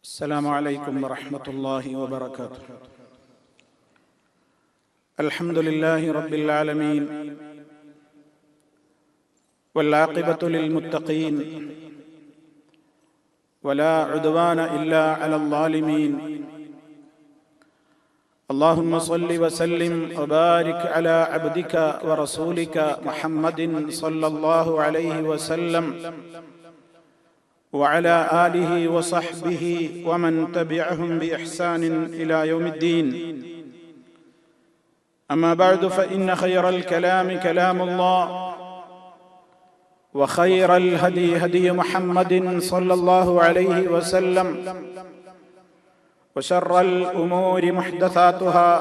السلام عليكم ورحمة الله وبركاته. الحمد لله رب العالمين والعاقبة للمتقين ولا عدوان إلا على الظالمين. اللهم صل وسلم وبارك على عبدك ورسولك محمد صلى الله عليه وسلم وعلى آله وصحبه ومن تبعهم بإحسان إلى يوم الدين. أما بعد فإن خير الكلام كلام الله وخير الهدي هدي محمد صلى الله عليه وسلم وشر الأمور محدثاتها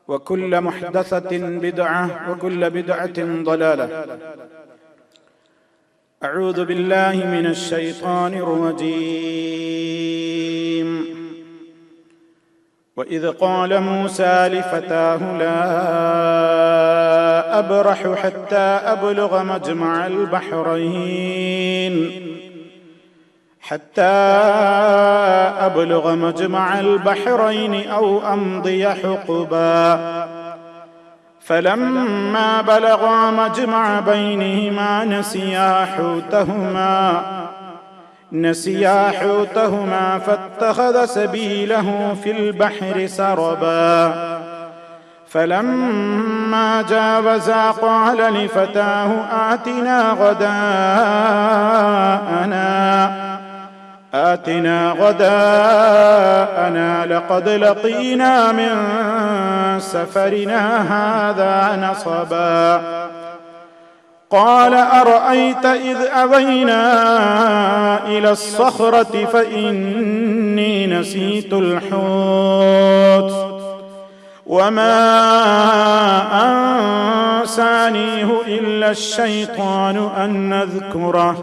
وكل محدثة بدعة وكل بدعة ضلالة. أعوذ بالله من الشيطان الرجيم. وإذ قال موسى لفتاه لا أبرح حتى أبلغ مجمع البحرين أو أمضي حقبا فلما بلغا مجمع بينهما نسيا حوتهما فاتخذ سبيله في البحر سربا فلما جاوزا قال لفتاه آتنا غداءنا لقد لقينا من سفرنا هذا نصبا قال أرأيت إذ أوينا إلى الصخرة فإني نسيت الحوت وما أنسانيه إلا الشيطان أن نذكره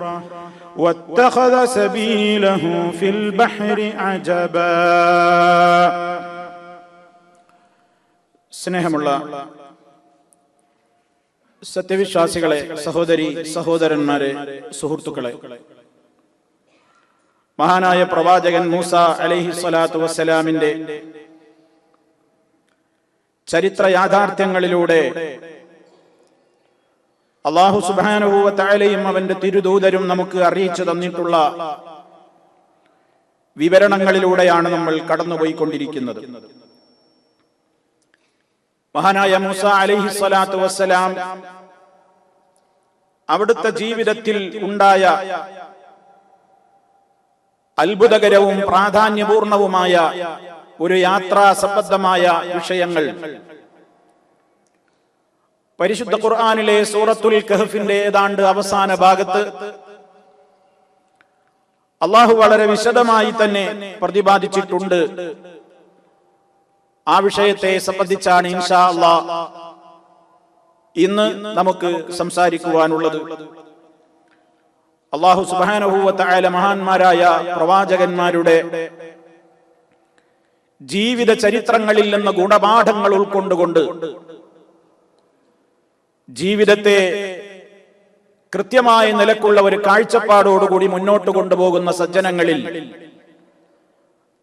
واتخذ سبيله في البحر عجبا. സ്നേഹമുള്ള സത്യവിശ്വാസികളെ, സഹോദരി സഹോദരന്മാരെ, സുഹൃത്തുക്കളെ, മഹാനായ പ്രവാചകൻ മൂസ അലൈഹി സ്വലാത്തു വസ്സലാമിന്റെ ചരിത്ര യാഥാർത്ഥ്യങ്ങളിലൂടെ അല്ലാഹു സുബ്ഹാനഹു വ തആലയും അവന്റെ തിരുദൂതരും നമുക്ക് അറിയിച്ചു തന്നിട്ടുള്ള വിവരണങ്ങളിലൂടെയാണ് നമ്മൾ കടന്നുപോയിക്കൊണ്ടിരിക്കുന്നത്. മഹാനായ മൂസ അലൈഹി സ്വലാത്തു വസ്സലാം അവിടുത്തെ ജീവിതത്തിൽ ഉണ്ടായ അത്ഭുതകരവും പ്രാധാന്യപൂർണവുമായ ഒരു യാത്രാ സംബന്ധമായ വിഷയങ്ങൾ പരിശുദ്ധ ഖുർആനിലെ സൂറത്തുൽ കഹ്ഫിന്റെ ഏതാണ്ട് അവസാന ഭാഗത്ത് അല്ലാഹു വളരെ വിശദമായി തന്നെ പ്രതിപാദിച്ചിട്ടുണ്ട്. ആ വിഷയത്തെ സംബന്ധിച്ചാണ് ഇൻഷാ അല്ലാഹ് ഇന്ന് നമുക്ക് സംസാരിക്കുവാനുള്ളത്. അല്ലാഹു സുബ്ഹാനഹു വ തആല മഹാന്മാരായ പ്രവാചകന്മാരുടെ ജീവിത ചരിത്രങ്ങളിൽ നിന്ന് ഗുണപാഠങ്ങൾ ഉൾക്കൊണ്ടുകൊണ്ട് ജീവിതത്തെ കൃത്യമായ നിലക്കുള്ള ഒരു കാഴ്ചപ്പാടോടുകൂടി മുന്നോട്ട് കൊണ്ടുപോകുന്ന സജ്ജനങ്ങളിൽ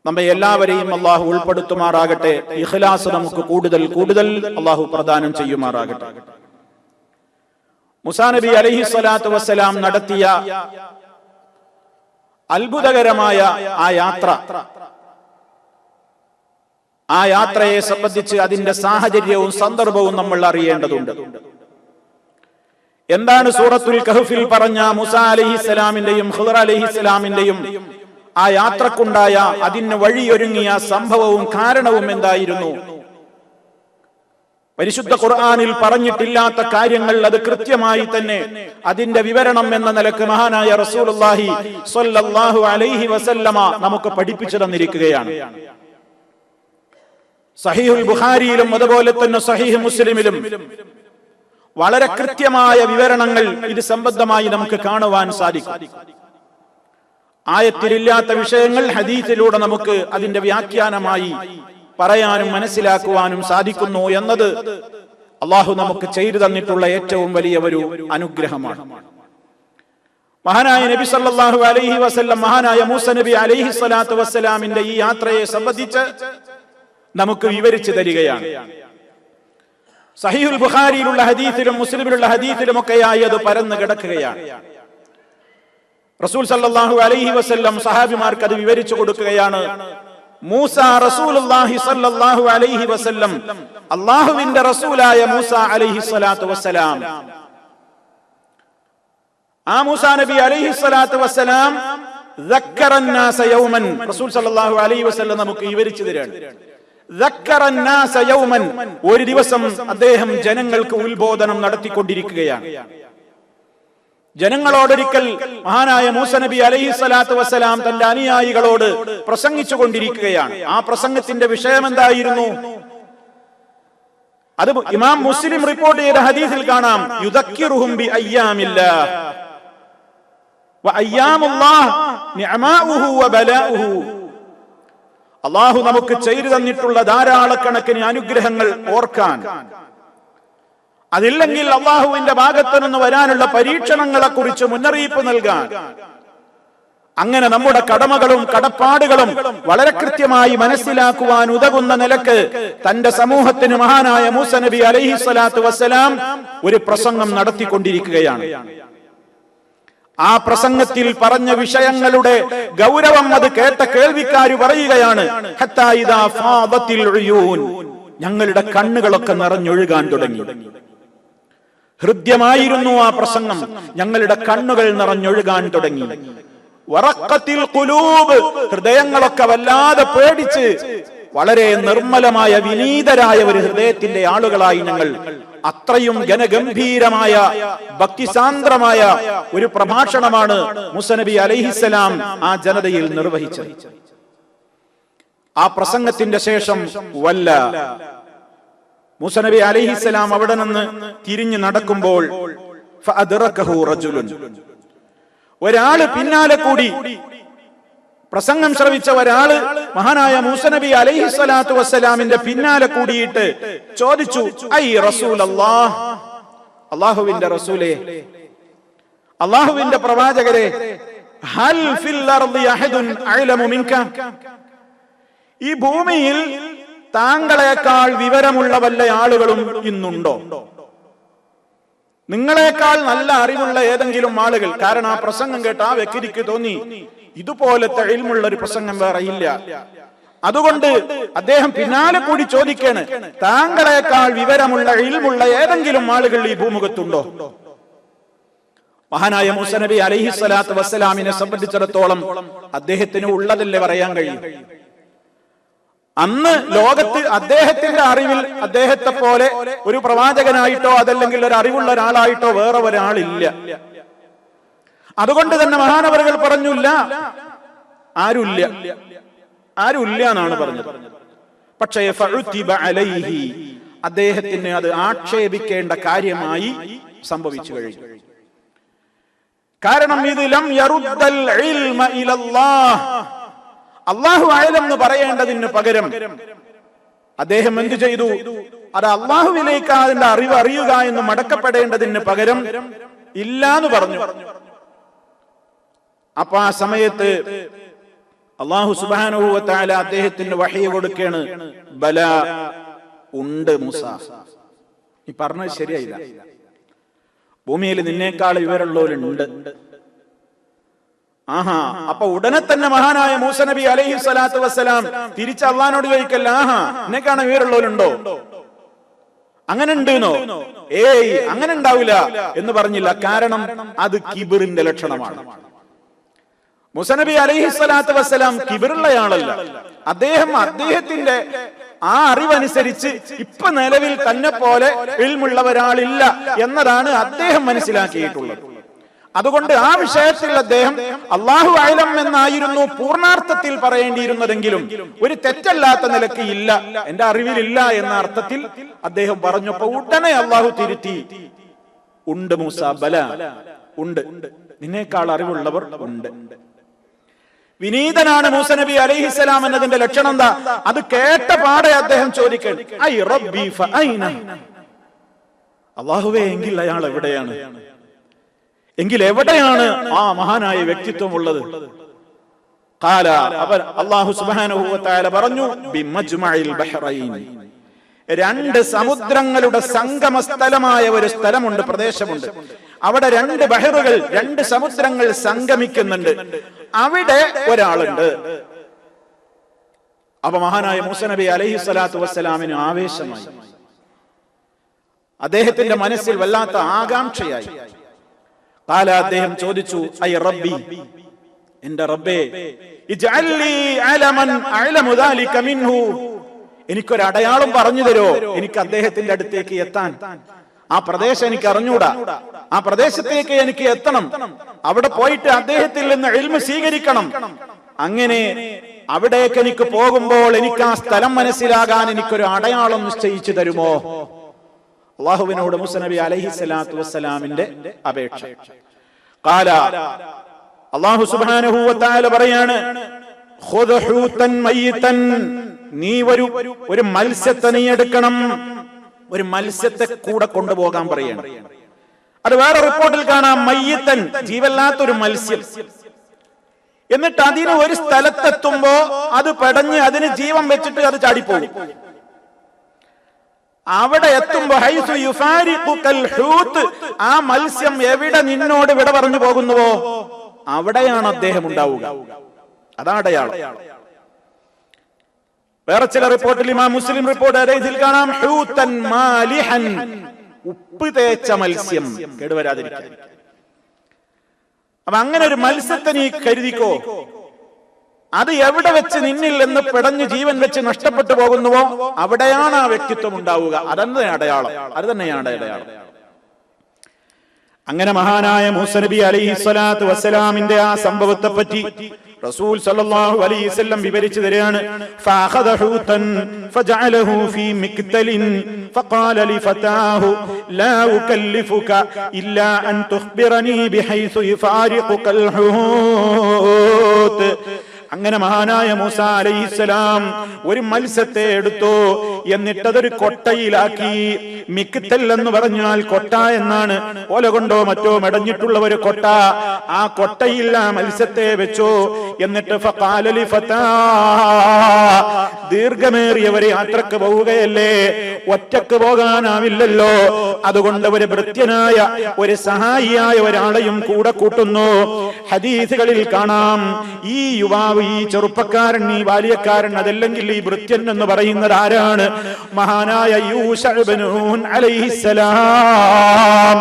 നമ്മെ എല്ലാവരെയും അള്ളാഹു ഉൾപ്പെടുത്തുമാറാകട്ടെ. ഇഖ്ലാസ് നമുക്ക് കൂടുതൽ അള്ളാഹു പ്രദാനം ചെയ്യുമാറാകട്ടെ. മൂസാ നബി അലൈഹി സ്വലാത്തു വസ്സലാം നടത്തിയ അത്ഭുതകരമായ ആ യാത്രയെ സംബന്ധിച്ച് അതിന്റെ സാഹചര്യവും സന്ദർഭവും നമ്മൾ അറിയേണ്ടതുണ്ട്. എന്താണ് സൂറത്തുൽ കഹ്ഫിൽ പറഞ്ഞ മൂസാ അലൈഹിസ്സലാമിന്റെയും ഖിദ്ർ അലൈഹിസ്സലാമിന്റെയും ആ യാത്രക്കുണ്ടായ അതിന് വഴിയൊരുങ്ങിയ സംഭവവും കാരണവും എന്തായിരുന്നു? പരിശുദ്ധ ഖുർആനിൽ പറഞ്ഞിട്ടില്ലാത്ത കാര്യങ്ങൾ അത് കൃത്യമായി തന്നെ അതിന്റെ വിവരണം എന്ന നിലക്ക് മഹാനായ റസൂലുള്ളാഹി സ്വല്ലല്ലാഹു അലൈഹി വസല്ലമ നമുക്ക് പഠിപ്പിച്ചു തന്നിരിക്കുകയാണ്. സഹീഹുൽ ബുഖാരിയിലും അതുപോലെ തന്നെ സഹീഹ് മുസ്ലിമിലും വളരെ കൃത്യമായ വിവരണങ്ങൾ ഇത് സംബന്ധമായി നമുക്ക് കാണുവാൻ സാധിക്കും. ആയത്തിലില്ലാത്ത വിഷയങ്ങൾ ഹദീസിലൂടെ നമുക്ക് അതിന്റെ വ്യാഖ്യാനമായി പറയാനും മനസ്സിലാക്കുവാനും സാധിക്കുന്നു എന്നത് അള്ളാഹു നമുക്ക് ചെയ്തു തന്നിട്ടുള്ള ഏറ്റവും വലിയ ഒരു അനുഗ്രഹമാണ്. മഹാനായ നബി സല്ലല്ലാഹു അലൈഹി വസല്ലം മഹാനായ മൂസ നബി അലൈഹി സ്വലാത്തു വസ്സലാമിന്റെ ഈ യാത്രയെ സംബന്ധിച്ച് നമുക്ക് വിവരിച്ചു തരികയാണ്. സഹീഹുൽ ബുഖാരിയിലുള്ള ഹദീസിലും മുസ്ലിമിലുള്ള ഹദീസിലും ഒക്കെയായി അത് പരന്നു കിടക്കുകയാണ്. റസൂൽ സല്ലല്ലാഹു അലൈഹി വസല്ലം സഹാബിമാർക്ക് അത് വിവരിച്ചു കൊടുക്കുകയാണ്. മൂസ റസൂലുള്ളാഹി സല്ലല്ലാഹു അലൈഹി വസല്ലം, അല്ലാഹുവിന്റെ റസൂലായ മൂസ അലൈഹി സ്വലാത്തു വസ്സലാം, ആ മൂസാ നബി അലൈഹി സ്വലാത്തു വസ്സലാം ദക്കറന്നാസ യൗമൻ, റസൂൽ സല്ലല്ലാഹു അലൈഹി വസല്ലം നമുക്ക് വിവരിച്ചു തരാണ്. ദക്കറന്നാസ യൗമൻ, ഒരു ദിവസം അദ്ദേഹം ജനങ്ങൾക്ക് ഉത്ബോധനം നടത്തിക്കൊണ്ടിരിക്കുകയാണ്. ജനങ്ങളോടൊരിക്കൽ മഹാനായ മൂസ നബി അലൈഹി സ്വലാത്തു വസ്സലാം തന്റെ അനുയായികളോട് പ്രസംഗിച്ചു കൊണ്ടിരിക്കുകയാണ്. ആ പ്രസംഗത്തിന്റെ വിഷയം എന്തായിരുന്നു? അത് ഇമാം മുസ്ലിം റിപ്പോർട്ട് ചെയ്ത ഹദീസിൽ കാണാം. യുദക്കിറുഹും ബി അയ്യാമില്ലാഹ് വ അയ്യാമുല്ലാഹ് നിഅമാഉഹു വ ബലാഉഹു. അല്ലാഹു നമുക്ക് ചെയ്തു തന്നിട്ടുള്ള ധാരാളക്കണക്കിന് അനുഗ്രഹങ്ങൾ ഓർക്കാൻ, അതില്ലെങ്കിൽ അള്ളാഹുവിന്റെ ഭാഗത്തു നിന്ന് വരാനുള്ള പരീക്ഷണങ്ങളെ കുറിച്ച് മുന്നറിയിപ്പ് നൽകാൻ, അങ്ങനെ നമ്മുടെ കടമകളും കടപ്പാടുകളും വളരെ കൃത്യമായി മനസ്സിലാക്കുവാൻ ഉതകുന്ന നിലക്ക് തന്റെ സമൂഹത്തിന് മഹാനായ മൂസ നബി അലൈഹി സ്വലാത്തു വസ്സലാം ഒരു പ്രസംഗം നടത്തിക്കൊണ്ടിരിക്കുകയാണ്. ആ പ്രസംഗത്തിൽ പറഞ്ഞ വിഷയങ്ങളുടെ ഗൗരവം അത് കേട്ട കേൾവിക്കാര് പറയുകയാണ്, ഹത്താ ഇദാ ഫാദത്തിൽ ഉയൂൻ, ഞങ്ങളുടെ കണ്ണുകളൊക്കെ നിറഞ്ഞൊഴുകാൻ തുടങ്ങി. ഹൃദ്യമായിരുന്നു ആ പ്രസംഗം, ഞങ്ങളുടെ കണ്ണുകൾ നിറഞ്ഞൊഴുകാൻ തുടങ്ങി. വറഖത്തിൽ ഖുലൂബ്, ഹൃദയങ്ങളൊക്കെ വല്ലാതെ പേടിച്ച് വളരെ നിർമ്മലമായ വിനീതരായ ഒരു ഹൃദയത്തിന്റെ ആളുകളായി ഞങ്ങൾ. അത്രയും ഗനഗംഭീരമായ ഭക്തിസാന്ദ്രമായ ഒരു പ്രഭാഷണമാണ് മൂസ നബി അലൈഹിസ്സലാം ആ ജനതയിൽ നിർവഹിച്ചത്. ആ പ്രസംഗത്തിന്റെ ശേഷം വല്ല മൂസ നബി അലൈഹിസ്സലാം അവിടെ നിന്ന് തിരിഞ്ഞു നടക്കുമ്പോൾ ഫഅദ്റകഹു റജുലുൻ, ഒരാള് പിന്നാലെ കൂടി, പ്രസംഗം ശ്രവിച്ച ഒരാള് മഹാനായ മൂസ നബി അലൈഹി സ്വലാത്തു വസ്സലാമിന്റെ പിന്നാലെ കൂടിയിട്ട് ചോദിച്ചു, ഐ റസൂലല്ലാഹ്, അല്ലാഹുവിന്റെ റസൂലേ, അല്ലാഹുവിന്റെ പ്രവാചകരെ, ഹൽ ഫിൽ അർദി അഹദുൻ അഅലമു മിൻക, ഈ ഭൂമിയിൽ താങ്കളെക്കാൾ വിവരമുള്ള വല്ല ആളുകളും ഇന്നുണ്ടോ? നിങ്ങളെക്കാൾ നല്ല അറിവുള്ള ഏതെങ്കിലും ആളുകൾ? കാരണം ആ പ്രസംഗം കേട്ട് ആ വ്യക്തിക്ക് തോന്നി ഇതുപോലത്തെ ഇൽമുള്ള ഒരു പ്രസംഗം വേറെ ഇല്ല. അതുകൊണ്ട് അദ്ദേഹം പിന്നാലെ കൂടി ചോദിക്കാണ്, താങ്കളെക്കാൾ വിവരമുള്ള ഇൽമുള്ള ഏതെങ്കിലും ആളുകൾ ഈ ഭൂമുഖത്തുണ്ടോ? മഹാനായ മൂസ നബി അലൈഹി സ്വലാത്തു വസ്സലാമിനെ സംബന്ധിച്ചിടത്തോളം അദ്ദേഹത്തിന് ഉള്ളതല്ലേ പറയാൻ കഴിയും. അന്ന് ലോകത്ത് അദ്ദേഹത്തിന്റെ അറിവിൽ അദ്ദേഹത്തെ പോലെ ഒരു പ്രവാചകനായിട്ടോ അതല്ലെങ്കിൽ ഒരു അറിവുള്ള ഒരാളായിട്ടോ വേറെ ഒരാളില്ല. അതുകൊണ്ട് തന്നെ മഹാനവറുകൾ പറഞ്ഞില്ല, ആരുമില്ല എന്നാണ് പറഞ്ഞത്. പക്ഷേ ഫഉതിബ അലൈഹി, അദ്ദേഹത്തിന് അത് ആക്ഷേപിക്കേണ്ട കാര്യമായി സംഭവിച്ചു കഴിഞ്ഞു. കാരണം ഇത് ലം യറുദ്ദൽ ഇൽമ ഇലല്ലാഹ്, അല്ലാഹു അഅലം എന്ന് പറയേണ്ടതിന് പകരം അദ്ദേഹം എന്തു ചെയ്തു? അത് അല്ലാഹുവിലേക്ക് അതിന്റെ അറിവ് അറിയുക എന്ന് മടക്കപ്പെടേണ്ടതിന് പകരം ഇല്ലാന്ന് പറഞ്ഞു. അപ്പൊ ആ സമയത്ത് അല്ലാഹു സുബ്ഹാനഹു വ തആല അദ്ദേഹത്തിന് വഹി കൊടുക്കുകയാണ്, ബലാ, ഉണ്ട് മൂസ, നീ പറഞ്ഞത് ശരിയായില്ല, ഭൂമിയിൽ നിന്നേക്കാൾ വിവരമുള്ളവരുണ്ട്. ആഹാ, അപ്പൊ ഉടനെ തന്നെ മഹാനായ മൂസ നബി അലൈഹി സ്വലാത്തു വസ്സലാം തിരിച്ച് അള്ളാഹിനോട് ചോദിക്കല്ല, ആഹാ എന്നെക്കാണ് വിവരമുള്ളവരുണ്ടോ? അങ്ങനെ ഉണ്ടെന്നോ? ഏയ് അങ്ങനെ ഉണ്ടാവില്ല എന്ന് പറഞ്ഞില്ല. കാരണം അത് കിബിറിന്റെ ലക്ഷണമാണ്. മൂസ നബി അലൈഹി സ്വലാത്തു വസ്സലാം കിബിറുള്ളയാളല്ല. അദ്ദേഹത്തിന്റെ ആ അറിവനുസരിച്ച് ഇപ്പൊ നിലവിൽ തന്നെ പോലെ ഇൽമുള്ള ഒരാളില്ല എന്നതാണ് അദ്ദേഹം മനസ്സിലാക്കിയിട്ടുള്ളത്. അതുകൊണ്ട് ആ വിഷയത്തിൽ അദ്ദേഹം അല്ലാഹു അഅലം എന്നായിരുന്നു പൂർണ്ണാർത്ഥത്തിൽ പറയേണ്ടിയിരുന്നതെങ്കിലും ഒരു തെറ്റല്ലാത്ത നിലക്ക് ഇല്ല, എന്റെ അറിവിലില്ല എന്ന അർത്ഥത്തിൽ അദ്ദേഹം പറഞ്ഞപ്പോ ഉടനെ അല്ലാഹു തിരുത്തി, ഉണ്ട് മൂസ, ബല, ഉണ്ട്, നിന്നേക്കാൾ അറിവുള്ളവർ ഉണ്ട്. വിനീതനാണ് മൂസ നബി അലൈഹിസ്സലാം എന്നതിന്റെ ലക്ഷണം എന്താ? അത് കേട്ട പാടെ അദ്ദേഹം ചോദിക്കണം, ഐ റബ്ബി ഫഅൈന, അല്ലാഹുവേ എങ്കിൽ അയാൾ എവിടെയാണ്? എങ്കിൽ എവിടെയാണ് ആ മഹാനായ വ്യക്തിത്വം ഉള്ളത്? ഖാല, അല്ലാഹു സുബ്ഹാനഹു വ തആല പറഞ്ഞു, ബിമജ്മഇൽ ബഹ്റൈൻ, രണ്ട് സമുദ്രങ്ങളുടെ സംഗമ സ്ഥലമായ ഒരു സ്ഥലമുണ്ട്, പ്രദേശമുണ്ട്. അവിടെ രണ്ട് ബഹറുകൾ, രണ്ട് സമുദ്രങ്ങൾ സംഗമിക്കുന്നുണ്ട്. അവിടെ ഒരാളുണ്ട്. അപ്പൊ മഹാനായ മൂസ നബി അലൈഹി സ്വലാത്തു വസ്സലാമിന് ആവേശമായി. അദ്ദേഹത്തിന്റെ മനസ്സിൽ വല്ലാത്ത ആകാംക്ഷയായി. ഖാല, അദ്ദേഹം ചോദിച്ചു, ഐ റബ്ബി, എന്റെ റബ്ബേ, ഇജ്അൽ ലീ അലമൻ അഅലമു ദാലിക മിൻഹു, എനിക്കൊരടയാളം പറഞ്ഞു തരോ, എനിക്ക് അദ്ദേഹത്തിന്റെ അടുത്തേക്ക് എത്താൻ. ആ പ്രദേശം എനിക്ക് അറിഞ്ഞൂടാ, ആ പ്രദേശത്തേക്ക് എനിക്ക് എത്തണം, അവിടെ പോയിട്ട് അദ്ദേഹത്തിൽ നിന്ന് ഇൽമു സ്വീകരിക്കണം. അങ്ങനെ അവിടേക്ക് എനിക്ക് പോകുമ്പോൾ എനിക്ക് ആ സ്ഥലം മനസ്സിലാകാൻ എനിക്കൊരു അടയാളം നിശ്ചയിച്ചു തരുമോ? അല്ലാഹുവിനോട് മൂസ നബി അലൈഹി സ്വലാത്തു വസ്സലാമിന്റെ അപേക്ഷ. ഖാല, അല്ലാഹു സുബ്ഹാനഹു വ തആല പറയാണ്, ഖുദ് ഹൂതൻ മയ്യിതൻ, നീ ഒരു മത്സ്യത്തെ നീ എടുക്കണം. ഒരു മത്സ്യത്തെ കൂടെ കൊണ്ടുപോകാൻ പറയണം. അത് വേറെ റിപ്പോർട്ടിൽ കാണാം, മയ്യിതൻ, ജീവല്ലാത്തൊരു മത്സ്യം. എന്നിട്ട് അതിന് ഒരു സ്ഥലത്തെത്തുമ്പോ അത് പെടഞ്ഞ് അതിന് ജീവൻ വെച്ചിട്ട് അത് ചാടിപ്പോകും. അവിടെ എത്തുമ്പോ ഹൈസു യുഫാരിഖുൽ ഹൂത്, ആ മത്സ്യം എവിടെ നിന്നോട് വിട പറഞ്ഞു പോകുന്നുവോ അവിടെയാണ് അദ്ദേഹം ഉണ്ടാവുക. അതാണ് അടയാളം. വേറെ ചില റിപ്പോർട്ടിൽ, ഇമാം മുസ്ലിം റിപ്പോർട്ട് ഇതിൽ കാണാം, ഹൂതൻ മാലിഹൻ, ഉപ്പ് തേച്ച മത്സ്യം, കേടുവരാതിരിക്കാൻ. അപ്പൊ അങ്ങനെ ഒരു മത്സ്യത്തെ നീ കരുതിക്കോ. അത് എവിടെ വെച്ച് നിന്നിൽ നിന്ന് പിടഞ്ഞ് ജീവൻ വെച്ച് നഷ്ടപ്പെട്ടു പോകുന്നുവോ അവിടെയാണ് ആ വ്യക്തിത്വം ഉണ്ടാവുക. അതെന്നെ അടയാളം, അത് തന്നെയാണ് അടയാളം. അങ്ങനെ മഹാനായ മൂസ നബി അലൈഹി സ്വലാത്തു വസ്സലാമിന്റെ ആ സംഭവത്തെ പറ്റി റസൂൽ സല്ലല്ലാഹു അലൈഹി വസല്ലം വിവരിച്ചു തരികയാണ്. ഫഅഖദ ഹൂതൻ ഫജഅലഹു ഫീ മിക്തലിൻ ഫഖാല ലിഫതാഹു ലാ ഉകല്ലിഫുക ഇല്ലാ അൻ തുഖ്ബിറനി ബിഹൈസു യുഫാരിഖുൽ ഹൂത്. അങ്ങനെ മഹാനായ മൂസ അലൈഹിസ്സലാം ഒരു മത്സ്യത്തെ എടുത്തു, എന്നിട്ടതൊരു കൊട്ടയിലാക്കി. മിക്തൽ എന്ന് പറഞ്ഞാൽ കൊട്ട എന്നാണ്, ഓല കൊണ്ടോ മറ്റോ മെടഞ്ഞിട്ടുള്ള ഒരു കൊട്ട. ആ കൊട്ടയിൽ ആ മത്സ്യത്തെ വെച്ചു. എന്നിട്ട് ഫഖാല ലിഫതാ, ദീർഘമേറിയ ഒരു യാത്രക്ക് പോവുകയല്ലേ, ഒറ്റക്ക് പോകാനാവില്ലല്ലോ, അതുകൊണ്ട് ഒരു ഭൃത്യനായ ഒരു സഹായിയായ ഒരാളെയും കൂടെ കൂട്ടുന്നു. ഹദീസുകളിൽ കാണാം, ഈ യുവാവ്, ഈ ചെറുപ്പക്കാരൻ, ഈ ബാല്യക്കാരൻ, അതല്ലെങ്കിൽ ഈ ഭൃത്യൻ എന്ന് പറയുന്നത് ആരാണ്? മഹാനായ യൂശഅ ഇബ്നു നൂൻ അലൈഹിസ്സലാം.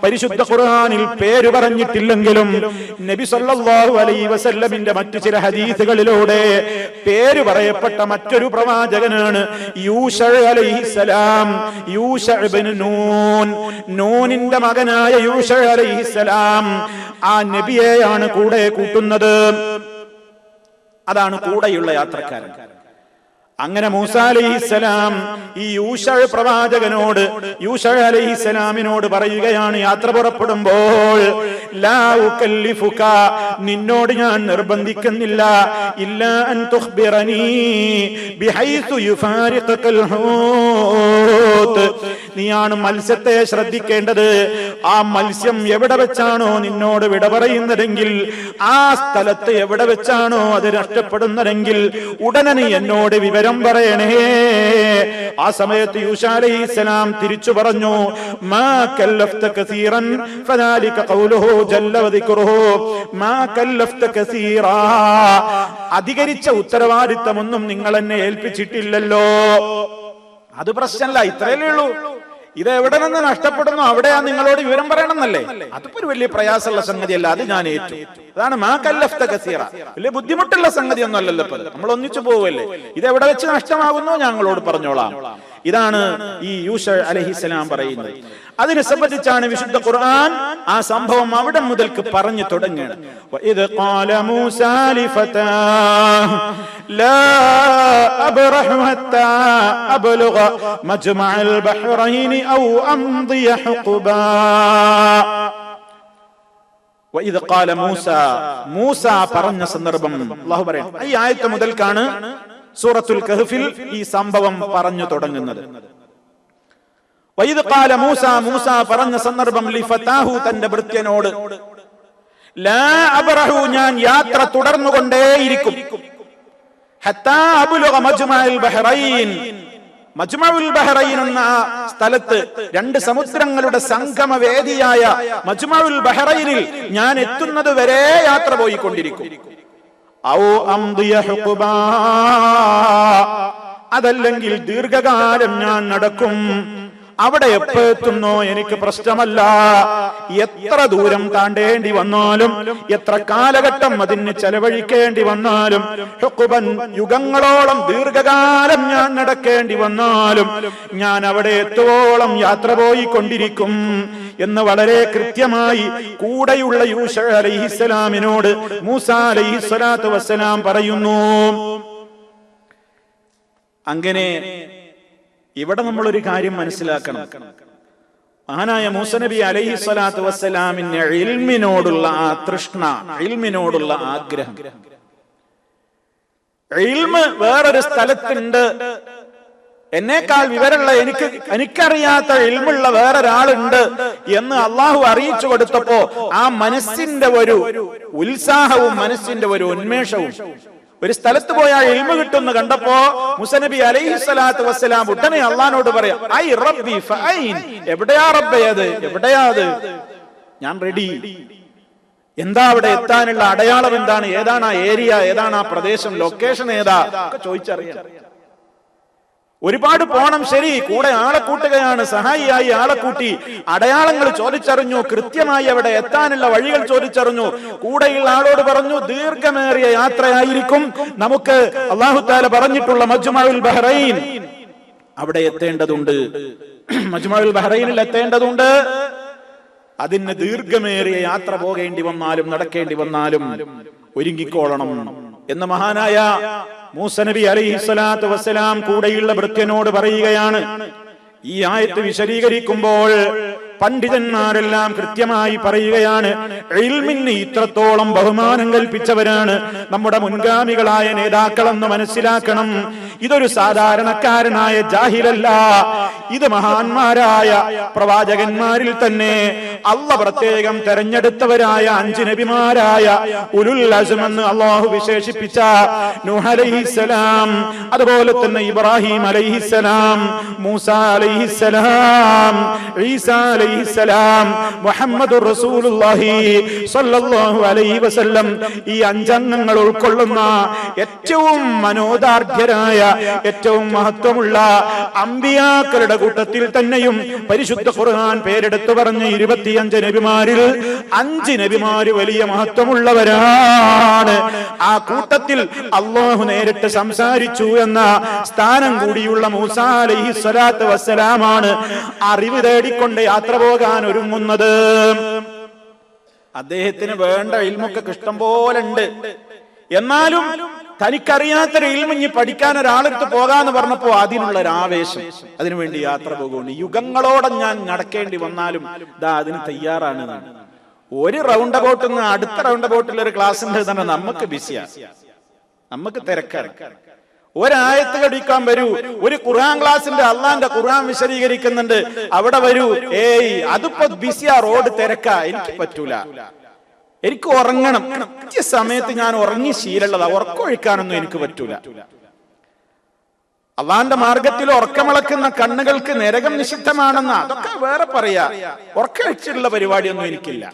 പരിശുദ്ധ ഖുർആനിൽ പേര് പറഞ്ഞിട്ടില്ലെങ്കിലും നബി സല്ലല്ലാഹു അലൈഹി വസല്ലമിന്റെ മറ്റു ചില ഹദീസുകളിലൂടെ പേര് പറയപ്പെട്ട മറ്റൊരു പ്രവാചകനാണ് യൂശഅ അലൈഹിസ്സലാം. യൂശഅ ഇബ്നു നൂൻ, നൂനിന്റെ മകനായ യൂശഅ അലൈഹിസ്സലാം ആ നബിയെയാണ് കൂടെ കൂട്ടുന്നത്. അതാണ് കൂടെയുള്ള യാത്രക്കാരൻ. അങ്ങനെ മൂസ അലൈഹിസ്സലാം ഈ യൂശഅ പ്രവാചകനോട്, യൂശഅ അലൈഹിസ്സലാമിനോട് പറയുകയാണ്, യാത്ര പുറപ്പെടുമ്പോൾ, ലാ ഉകല്ലിഫുക, നിന്നോട് ഞാൻ നിർബന്ധിക്കുന്നില്ല, ഇല്ലാ അൻ തുഖ്ബിറനി ബിഹൈസു യുഫാരിഖുൽ ഹൂത്, നീയാണ് മത്സ്യത്തെ ശ്രദ്ധിക്കേണ്ടത്. ആ മത്സ്യം എവിടെ വെച്ചാണോ നിന്നോട് വിട പറയുന്നതെങ്കിൽ, ആ സ്ഥലത്ത് എവിടെ വെച്ചാണോ അത് നഷ്ടപ്പെടുന്നതെങ്കിൽ ഉടനെ നീ എന്നോട് വിവരം പറയണേ. ആ സമയത്ത് യൂശഅ അലൈഹിസ്സലാം തിരിച്ചു പറഞ്ഞു, മാ കല്ലഫ്ത കസീറൻ ഫദാലിക ഖൗലുഹു ജല്ല വദിക്റുഹു, മാ കല്ലഫ്ത കസീറാ, അധികരിച്ച ഉത്തരവാദിത്തമൊന്നും നിങ്ങൾ എന്നെ ഏൽപ്പിച്ചിട്ടില്ലല്ലോ. അത് പ്രശ്നമല്ല, ഇത്രയല്ലേ ഉള്ളൂ. ഇത് എവിടെ നിന്ന് നഷ്ടപ്പെടുന്നു അവിടെയാ നിങ്ങളോട് വിവരം പറയണമെന്നല്ലേ? അതിപ്പോ ഒരു വലിയ പ്രയാസമുള്ള സംഗതിയല്ല, അത് ഞാൻ ഏറ്റു. അതാണ് മാ കല്ലഫ്ത കസീറ, വലിയ ബുദ്ധിമുട്ടുള്ള സംഗതി ഒന്നും അല്ലല്ലോ. നമ്മൾ ഒന്നിച്ചു പോവല്ലേ, ഇത് എവിടെ വെച്ച് നഷ്ടമാകുന്നു ഞങ്ങളോട് പറഞ്ഞോളാം. ഇതാണ് ഈ യൂശഅ അലൈഹിസ്സലാം പറയുന്നത്. അതിനെ സംബന്ധിച്ചാണ് വിശുദ്ധ ഖുർആൻ ആ സംഭവം അവിടെ മുതൽക്ക് പറഞ്ഞു തുടങ്ങുകയാണ്. വഇദ് ഖാല മൂസാ ലിഫതാഹ് ലാ അബ്റഹു ഹത്താ അബ്ലുഗ മജ്മഅൽ ബഹ്റൈനി ഔ അംദിയ ഹുഖബാ. വഇദ് ഖാല മൂസാ, മൂസ പറഞ്ഞ സന്ദർഭം അല്ലാഹു പറയുന്നു. ഈ ആയത്ത് മുതൽക്കാണ് സൂറത്തുൽ കഹ്ഫിൽ ഈ സംഭവം പറഞ്ഞു തുടങ്ങുന്നത്. വൈദ് ഖാല മൂസ, മൂസ പറഞ്ഞ സന്ദർഭം ലിഫതാഹു, തന്റെ ഭൃത്യനോട്, ലാ അബ്റഹു, ഞാൻ യാത്ര തുടർന്നുകൊണ്ടേയിരിക്കും, ഹത്താ അബ്ലുഗ മജ്മഉൽ ബഹ്റൈൻ, മജ്മഉൽ ബഹ്റൈൻ എന്ന സ്ഥലത്ത്, രണ്ട് സമുദ്രങ്ങളുടെ സംഗമവേദിയായ മജ്മഉൽ ബഹ്റൈനിൽ ഞാൻ എത്തുന്നത് വരെ യാത്ര പോയിക്കൊണ്ടിരിക്കും. ഔ അംദിയ ഹുഖബാ, അതല്ലെങ്കിൽ ദീർഘകാലം ഞാൻ നടക്കും. അവിടെ എപ്പോ എത്തുന്നോ എനിക്ക് പ്രശ്നമല്ല. എത്ര ദൂരം താണ്ടേണ്ടി വന്നാലും, എത്ര കാലഘട്ടം അതിന് ചെലവഴിക്കേണ്ടി വന്നാലും, ഹുഖബൻ, യുഗങ്ങളോളം ദീർഘകാലം ഞാൻ നടക്കേണ്ടി വന്നാലും, ഞാൻ അവിടെ എത്തുവോളം യാത്ര പോയിക്കൊണ്ടിരിക്കും എന്ന് വളരെ കൃത്യമായി കൂടെയുള്ള യൂശ അലൈഹിസ്സലാമിനോട് മൂസ അലൈഹിസ്സലാത്തു വസ്സലാം പറയുന്നു. അങ്ങനെ ഇവിടെ നമ്മളൊരു കാര്യം മനസ്സിലാക്കണം. മഹാനായ മൂസ നബി അലൈഹിസ്സലാത്തു വസ്സലാമിന്റെ ഇൽമിനോടുള്ള ആ തൃഷ്ണ, ഇൽമിനോടുള്ള ആഗ്രഹം, ഇൽമ് വേറൊരു സ്ഥലത്തുണ്ട്, എന്നേക്കാൾ വിവരമുള്ള, എനിക്കറിയാത്ത ഇൽമുള്ള വേറൊരാളുണ്ട് എന്ന് അള്ളാഹു അറിയിച്ചു കൊടുത്തപ്പോ ആ മനസ്സിന്റെ ഒരു ഉത്സാഹവും മനസ്സിന്റെ ഒരു ഉന്മേഷവും, ഒരു സ്ഥലത്ത് പോയാൽ ഇൽമു കിട്ടുമെന്ന് കണ്ടപ്പോ മൂസ നബി അലൈഹിസ്സലാത്തു വസ്സലാം ഉടനെ അള്ളാഹിനോട് പറയാം, ഐ റബ്ബി ഫഅൈൻ, എവിടെയാ റബ്ബേ അത്, എവിടെയാ അത്, ഞാൻ റെഡി. എന്താ അവിടെ എത്താനുള്ള അടയാളം എന്താണ്, ഏതാണ് ആ ഏരിയ, ഏതാണ് ആ പ്രദേശം, ലൊക്കേഷൻ ഏതാ ഒക്കെ ചോദിച്ചറിയാം. ഒരുപാട് പോണം, ശരി, കൂടെ ആളെ കൂട്ടുകയാണ്, സഹായിയായി ആളെ കൂട്ടി, അടയാളങ്ങൾ ചോദിച്ചറിഞ്ഞു, കൃത്യമായി അവിടെ എത്താനുള്ള വഴികൾ ചോദിച്ചറിഞ്ഞു. കൂടെയുള്ള ആളോട് പറഞ്ഞു, ദീർഘമേറിയ യാത്രയായിരിക്കും, നമുക്ക് അല്ലാഹു തആല പറഞ്ഞിട്ടുള്ള മജ്മഉൽ ബഹ്റൈൻ അവിടെ എത്തേണ്ടതുണ്ട്, മജ്മഉൽ ബഹ്റൈനിൽ എത്തേണ്ടതുണ്ട്. അതിന് ദീർഘമേറിയ യാത്ര പോകേണ്ടി വന്നാലും നടക്കേണ്ടി വന്നാലും ഒരുങ്ങിക്കോളണം എന്ന് മഹാനായ മൂസ നബി അലൈഹിസ്സലാത്തു വസ്സലാം കൂടെയുള്ള ഭൃത്യനോട് പറയുകയാണ്. ഈ ആയത്ത് വിശദീകരിക്കുമ്പോൾ പണ്ഡിതന്മാരെല്ലാം കൃത്യമായി പറയുകയാണ്, ഇൽമിന് ഇത്രത്തോളം ബഹുമാനം കൽപ്പിച്ചവരാണ് നമ്മുടെ മുൻഗാമികളായ നേതാക്കളെന്ന് മനസ്സിലാക്കണം. ഇതൊരു സാധാരണക്കാരനായ ജാഹിലല്ല, ഇത് മഹാന്മാരായ പ്രവാചകന്മാരിൽ തന്നെ അല്ലാഹു പ്രത്യേകം തെരഞ്ഞെടുത്തവരായ 5 നബിമാരായ ഉലുൽ അസ്ം എന്ന് അല്ലാഹു വിശേഷിപ്പിച്ച നൂഹ് അലൈഹിസ്സലാം, അതുപോലെ തന്നെ ഇബ്രാഹിം അലൈഹിസ്സലാം, മൂസ അലൈഹിസ്സലാം, ഈസ അലൈഹിസ്സലാം, മുഹമ്മദുർ റസൂലുള്ളാഹി സ്വല്ലല്ലാഹു അലൈഹി വസല്ലം, ഈ 5 അംഗങ്ങൾ ഉൾക്കൊള്ളുന്ന ഏറ്റവും മനോദാർഢ്യരായ, ഏറ്റവും മഹത്വമുള്ള അമ്പിയാക്കളുടെ കൂട്ടത്തിൽ തന്നെയും പരിശുദ്ധ ഖുർആൻ പേരെടുത്തു പറഞ്ഞ 25 നബിമാരിൽ 5 നബിമാര് വലിയ മഹത്വമുള്ളവരാണ്. ആ കൂട്ടത്തിൽ അല്ലാഹു നേരിട്ട് സംസാരിച്ചു എന്ന സ്ഥാനം കൂടിയുള്ള മൂസ അലൈഹിസ്സലാത്തു വസ്സലാമാണ് അറിവ് തേടിക്കൊണ്ട് യാത്ര പോകാൻ ഒരുങ്ങുന്നത്. അദ്ദേഹത്തിന് വേണ്ട ഇൽമൊക്കെ ഇഷ്ടം പോലെ ഉണ്ട്. എന്നാലും തനിക്കറിയാത്തൊരു ഇൽമിഞ്ഞ് പഠിക്കാൻ ഒരാളെടുത്ത് പോകാന്ന് പറഞ്ഞപ്പോ അതിനുള്ള ഒരു ആവേശം, അതിനുവേണ്ടി യാത്ര പോകുന്നു. യുഗങ്ങളോടെ ഞാൻ നടക്കേണ്ടി വന്നാലും ദാ അതിന് തയ്യാറാണ്. ഒരു റൗണ്ട് അബൌട്ടിൽ നിന്ന് അടുത്ത റൗണ്ട് അബൌട്ടിൽ ഒരു ക്ലാസ് ഉണ്ട് തന്നെ നമുക്ക് ബിസിയാ, നമുക്ക് തിരക്കാണ്. ഒരായത്ത് പഠിക്കാൻ വരൂ, ഒരു ഖുർആൻ ക്ലാസിന്റെ അള്ളാന്റെ ഖുർആൻ വിശദീകരിക്കുന്നുണ്ട്, അവിടെ വരൂ, ഏയ് അതിപ്പോ ബിസിയാ, റോഡ് തിരക്കാ, എനിക്ക് പറ്റൂല, എനിക്ക് ഉറങ്ങണം, കൃത്യ സമയത്ത് ഞാൻ ഉറങ്ങി ശീലമുള്ളതാ, ഉറക്കൊഴിക്കാനൊന്നും എനിക്ക് പറ്റൂല. അള്ളാന്റെ മാർഗത്തിൽ ഉറക്കമിളക്കുന്ന കണ്ണുകൾക്ക് നരകം നിഷിദ്ധമാണെന്ന് അതൊക്കെ വേറെ പറയാ, ഉറക്കൊഴിച്ചുള്ള പരിപാടിയൊന്നും എനിക്കില്ല.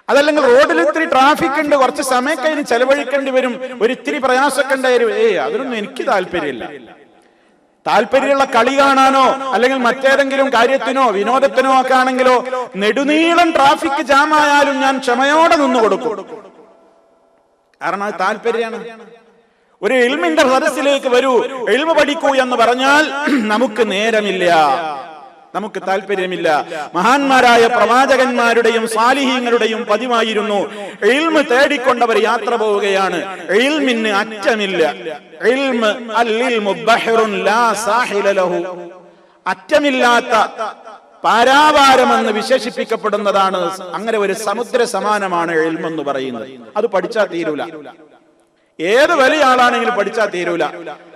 അതല്ലെങ്കിൽ റോഡിൽ ഇത്തിരി ട്രാഫിക് ഉണ്ട്, കുറച്ച് സമയം കഴിഞ്ഞ് ചെലവഴിക്കേണ്ടി വരും, ഒരു ഇത്തിരി പ്രയാസമൊക്കെ ഉണ്ടായിരുന്നു, അതിനൊന്നും എനിക്ക് താല്പര്യമില്ല. താല്പര്യമുള്ള കളി കാണാനോ അല്ലെങ്കിൽ മറ്റേതെങ്കിലും കാര്യത്തിനോ വിനോദത്തിനോ ഒക്കെ ആണെങ്കിലോ നെടുനീളം ട്രാഫിക് ജാം ആയാലും ഞാൻ ക്ഷമയോടെ നിന്ന് കൊടുക്കും. കാരണം അത് താല്പര്യമാണ്. ഒരു ഇൽമിന്റെ സദസ്സിലേക്ക് വരൂ, ഇൽമ പഠിക്കൂ എന്ന് പറഞ്ഞാൽ നമുക്ക് നേരമില്ല, നമുക്ക് താല്പര്യമില്ല. മഹാന്മാരായ പ്രവാചകന്മാരുടെയും സാലിഹീങ്ങളുടെയും പതിവായിരുന്നു ഇൽമ് തേടിക്കൊണ്ടവർ യാത്ര പോവുകയാണ്. ഇൽമിന് അറ്റമില്ല. ഇൽമ് അൽ-ഇൽമു ബഹ്റുൻ ലാ സാഹില ലഹു, അറ്റമില്ലാത്ത പാരാവാരമെന്ന് വിശേഷിപ്പിക്കപ്പെടുന്നതാണ്. അങ്ങനെ ഒരു സമുദ്ര സമാനമാണ് ഇൽമ് എന്ന് പറയുന്നത്. അത് പഠിച്ചാൽ തീരൂല, ഏത് വലിയ ആളാണെങ്കിലും പഠിച്ചാൽ തീരൂല.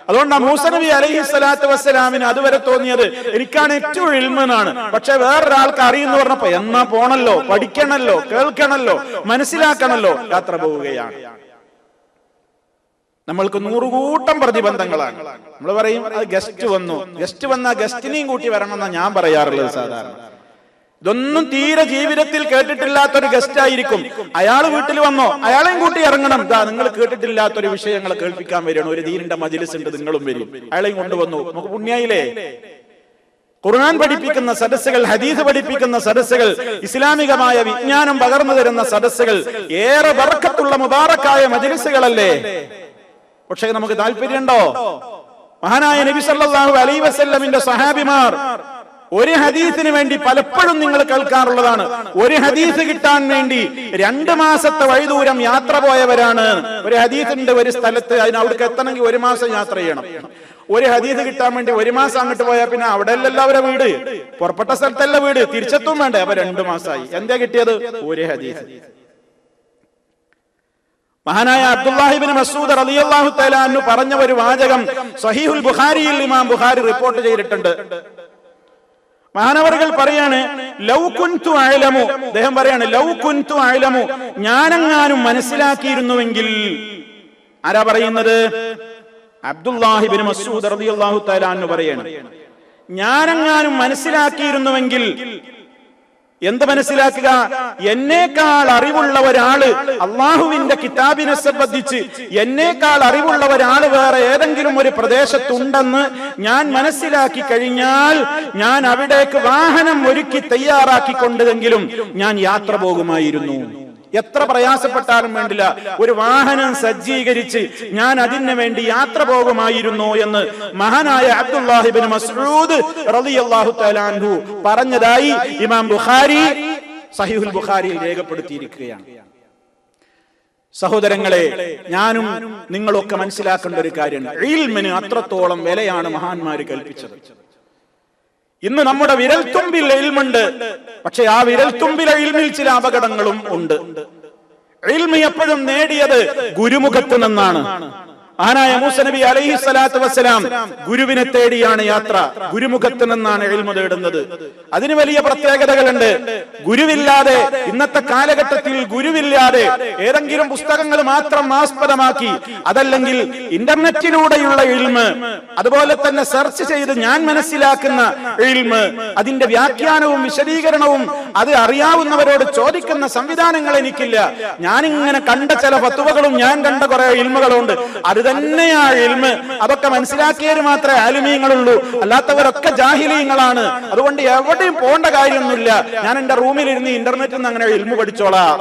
അതുകൊണ്ടാണ് മൂസ നബി അലൈഹി സ്വലാത്തു വസ്സലാമിന് അതുവരെ തോന്നിയത് എനിക്കാണ് ഏറ്റവും ഇൽമെന്നാണ്. പക്ഷെ വേറൊരാൾക്ക് അറിയുന്നു പറഞ്ഞപ്പോ എന്നാ പോണല്ലോ, പഠിക്കണല്ലോ, കേൾക്കണല്ലോ, മനസ്സിലാക്കണല്ലോ, യാത്ര പോവുകയാണ്. നമ്മൾക്ക് 100 കൂട്ടം പ്രതിബന്ധങ്ങളാണ്. നമ്മൾ പറയും അത് ഗസ്റ്റ് വന്നു, ഗസ്റ്റ് വന്നാ ഗസ്റ്റിനെയും കൂട്ടി വരണം എന്നാ ഞാൻ പറയാറുള്ളത് സാധാരണ. ഇതൊന്നും തീരെ ജീവിതത്തിൽ കേട്ടിട്ടില്ലാത്തൊരു ഗസ്റ്റ് ആയിരിക്കും. അയാൾ വീട്ടിൽ വന്നോ, അയാളെയും കൂട്ടി ഇറങ്ങണം. നിങ്ങൾ കേട്ടിട്ടില്ലാത്തൊരു വിഷയങ്ങൾ കേൾപ്പിക്കാൻ വരികയാണ്, ഒരു ദീനിന്റെ മജ്‌ലിസ് ഉണ്ട്, നിങ്ങളും വരും. അയാളെയും കൊണ്ടുവന്നു, നമുക്ക് പുണ്യായില്ലേ? ഖുർആൻ പഠിപ്പിക്കുന്ന സദസ്സുകൾ, ഹദീസ് പഠിപ്പിക്കുന്ന സദസ്സുകൾ, ഇസ്ലാമികമായ വിജ്ഞാനം പകർന്നു തരുന്ന സദസ്സുകൾ ഏറെ ബർക്കത്തുള്ള മുബാറക്കായ മജ്‌ലിസുകളല്ലേ? പക്ഷേ നമുക്ക് താല്പര്യമുണ്ടോ? മഹാനായ നബി സല്ലല്ലാഹു അലൈഹി വസല്ലമിന്റെ സഹാബിമാർ ഒരു ഹദീസിന് വേണ്ടി പലപ്പോഴും നിങ്ങൾ കേൾക്കാറുള്ളതാണ്, ഒരു ഹദീസ് കിട്ടാൻ വേണ്ടി 2 മാസത്തെ വഴിദൂരം യാത്ര പോയവരാണ്. ഒരു ഹദീസിന്റെ ഒരു സ്ഥലത്ത് അവിടേക്ക് എത്തണമെങ്കിൽ 1 മാസം യാത്ര ചെയ്യണം. ഒരു ഹദീസ് കിട്ടാൻ വേണ്ടി 1 മാസം അങ്ങോട്ട് പോയാൽ പിന്നെ അവിടെ അല്ലല്ലോ അവരെ വീട്, പുറപ്പെട്ട സ്ഥലത്തല്ല വീട്, തിരിച്ചെത്തും വേണ്ടേ? അപ്പൊ 2 മാസമായി. എന്താ കിട്ടിയത്? ഒരു ഹദീസ്. മഹാനായ അബ്ദുല്ലാഹി ഇബ്നു മസ്ഊദ് റളിയല്ലാഹു തആല അൻഹു പറഞ്ഞ ഒരു വാചകം സ്വഹീഹുൽ ബുഖാരിയിൽ ഇമാം ബുഖാരി റിപ്പോർട്ട് ചെയ്തിട്ടുണ്ട്. മഹാനവറുകൾ പറയാണ്, ലൗ കുൻതു അഅലമു, അദ്ദേഹം പറയാണ്, ലൗ കുൻതു അഅലമു, ഞാനെങ്ങാനും മനസ്സിലാക്കിയിരുന്നുവെങ്കിൽ. ആരാ പറയുന്നത്? അബ്ദുല്ലാഹി ഇബ്നു മസ്ഊദ് റളിയല്ലാഹു തആല അൻഹു പറയാണ്, ഞാനെങ്ങാനും മനസ്സിലാക്കിയിരുന്നുവെങ്കിൽ. എന്ത് മനസ്സിലാക്കുക? എന്നേക്കാൾ അറിവുള്ള ഒരാള്, അള്ളാഹുവിന്റെ കിതാബിനെ സംബന്ധിച്ച് എന്നേക്കാൾ അറിവുള്ള ഒരാള് വേറെ ഏതെങ്കിലും ഒരു പ്രദേശത്തുണ്ടെന്ന് ഞാൻ മനസ്സിലാക്കി കഴിഞ്ഞാൽ ഞാൻ അവിടേക്ക് വാഹനം ഒരുക്കി തയ്യാറാക്കിക്കൊണ്ടെങ്കിലും ഞാൻ യാത്ര പോകുമായിരുന്നു. എത്ര പ്രയാസപ്പെട്ടാലും വേണ്ടില്ല, ഒരു വാഹനം സജ്ജീകരിച്ച് ഞാൻ അതിനു വേണ്ടി യാത്ര പോകുമായിരുന്നു എന്ന് മഹാനായ അബ്ദുല്ലാഹി ഇബ്നു മസ്ഊദ് റളിയല്ലാഹു തആല അൻഹു പറഞ്ഞതായി ഇമാം ബുഖാരി സഹീഹുൽ ബുഖാരിയിൽ രേഖപ്പെടുത്തിയിരിക്കുകയാണ്. സഹോദരങ്ങളെ, ഞാനും നിങ്ങളൊക്കെ മനസ്സിലാക്കേണ്ട ഒരു കാര്യമാണ്, ഇൽമിന് അത്രത്തോളം വിലയാണ് മഹാന്മാര് കൽപ്പിച്ചത്. ഇന്ന് നമ്മുടെ വിരൽത്തുമ്പിൽ ഇൽമുണ്ട്, പക്ഷെ ആ വിരൽത്തുമ്പിലെ ഇൽമിൽ ചില അപകടങ്ങളും ഉണ്ട്. ഇൽമ് എപ്പോഴും നേടിയത് ഗുരുമുഖത്ത് നിന്നാണ്. മഹാനായ മൂസ നബി അലൈഹി സ്വലാത്തു വസ്സലാം ഗുരുവിനെ തേടിയാണ് യാത്ര. ഗുരുമുഖത്ത് നിന്നാണ് ഇൽമു തേടുന്നത്. അതിന് വലിയ പ്രത്യേകതകളുണ്ട്. ഗുരുവില്ലാതെ, ഇന്നത്തെ കാലഘട്ടത്തിൽ ഗുരുവില്ലാതെ ഏതെങ്കിലും പുസ്തകങ്ങൾ മാത്രം ആസ്പദമാക്കി, അതല്ലെങ്കിൽ ഇന്റർനെറ്റിലൂടെയുള്ള ഇൽമ്, അതുപോലെ തന്നെ സെർച്ച് ചെയ്ത് ഞാൻ മനസ്സിലാക്കുന്ന ഇൽമ്, അതിന്റെ വ്യാഖ്യാനവും വിശദീകരണവും അത് അറിയാവുന്നവരോട് ചോദിക്കുന്ന സംവിധാനങ്ങൾ എനിക്കില്ല. ഞാനിങ്ങനെ കണ്ട ചില ഫത്വകളും ഞാൻ കണ്ട കുറെ ഇൽമുകളുണ്ട്, അത് തന്നെയാ ഇൽമ്. അതൊക്കെ മനസ്സിലാക്കിയവർ മാത്രമേ ആലിമീങ്ങളുള്ളൂ, അല്ലാത്തവരൊക്കെ ജാഹിലീങ്ങളാണ്. അതുകൊണ്ട് എവിടെയും പോകേണ്ട കാര്യമൊന്നുമില്ല, ഞാൻ എന്റെ റൂമിലിരുന്ന് ഇന്റർനെറ്റിൽ നിന്ന് അങ്ങനെ ഇൽമു പഠിച്ചോളാം,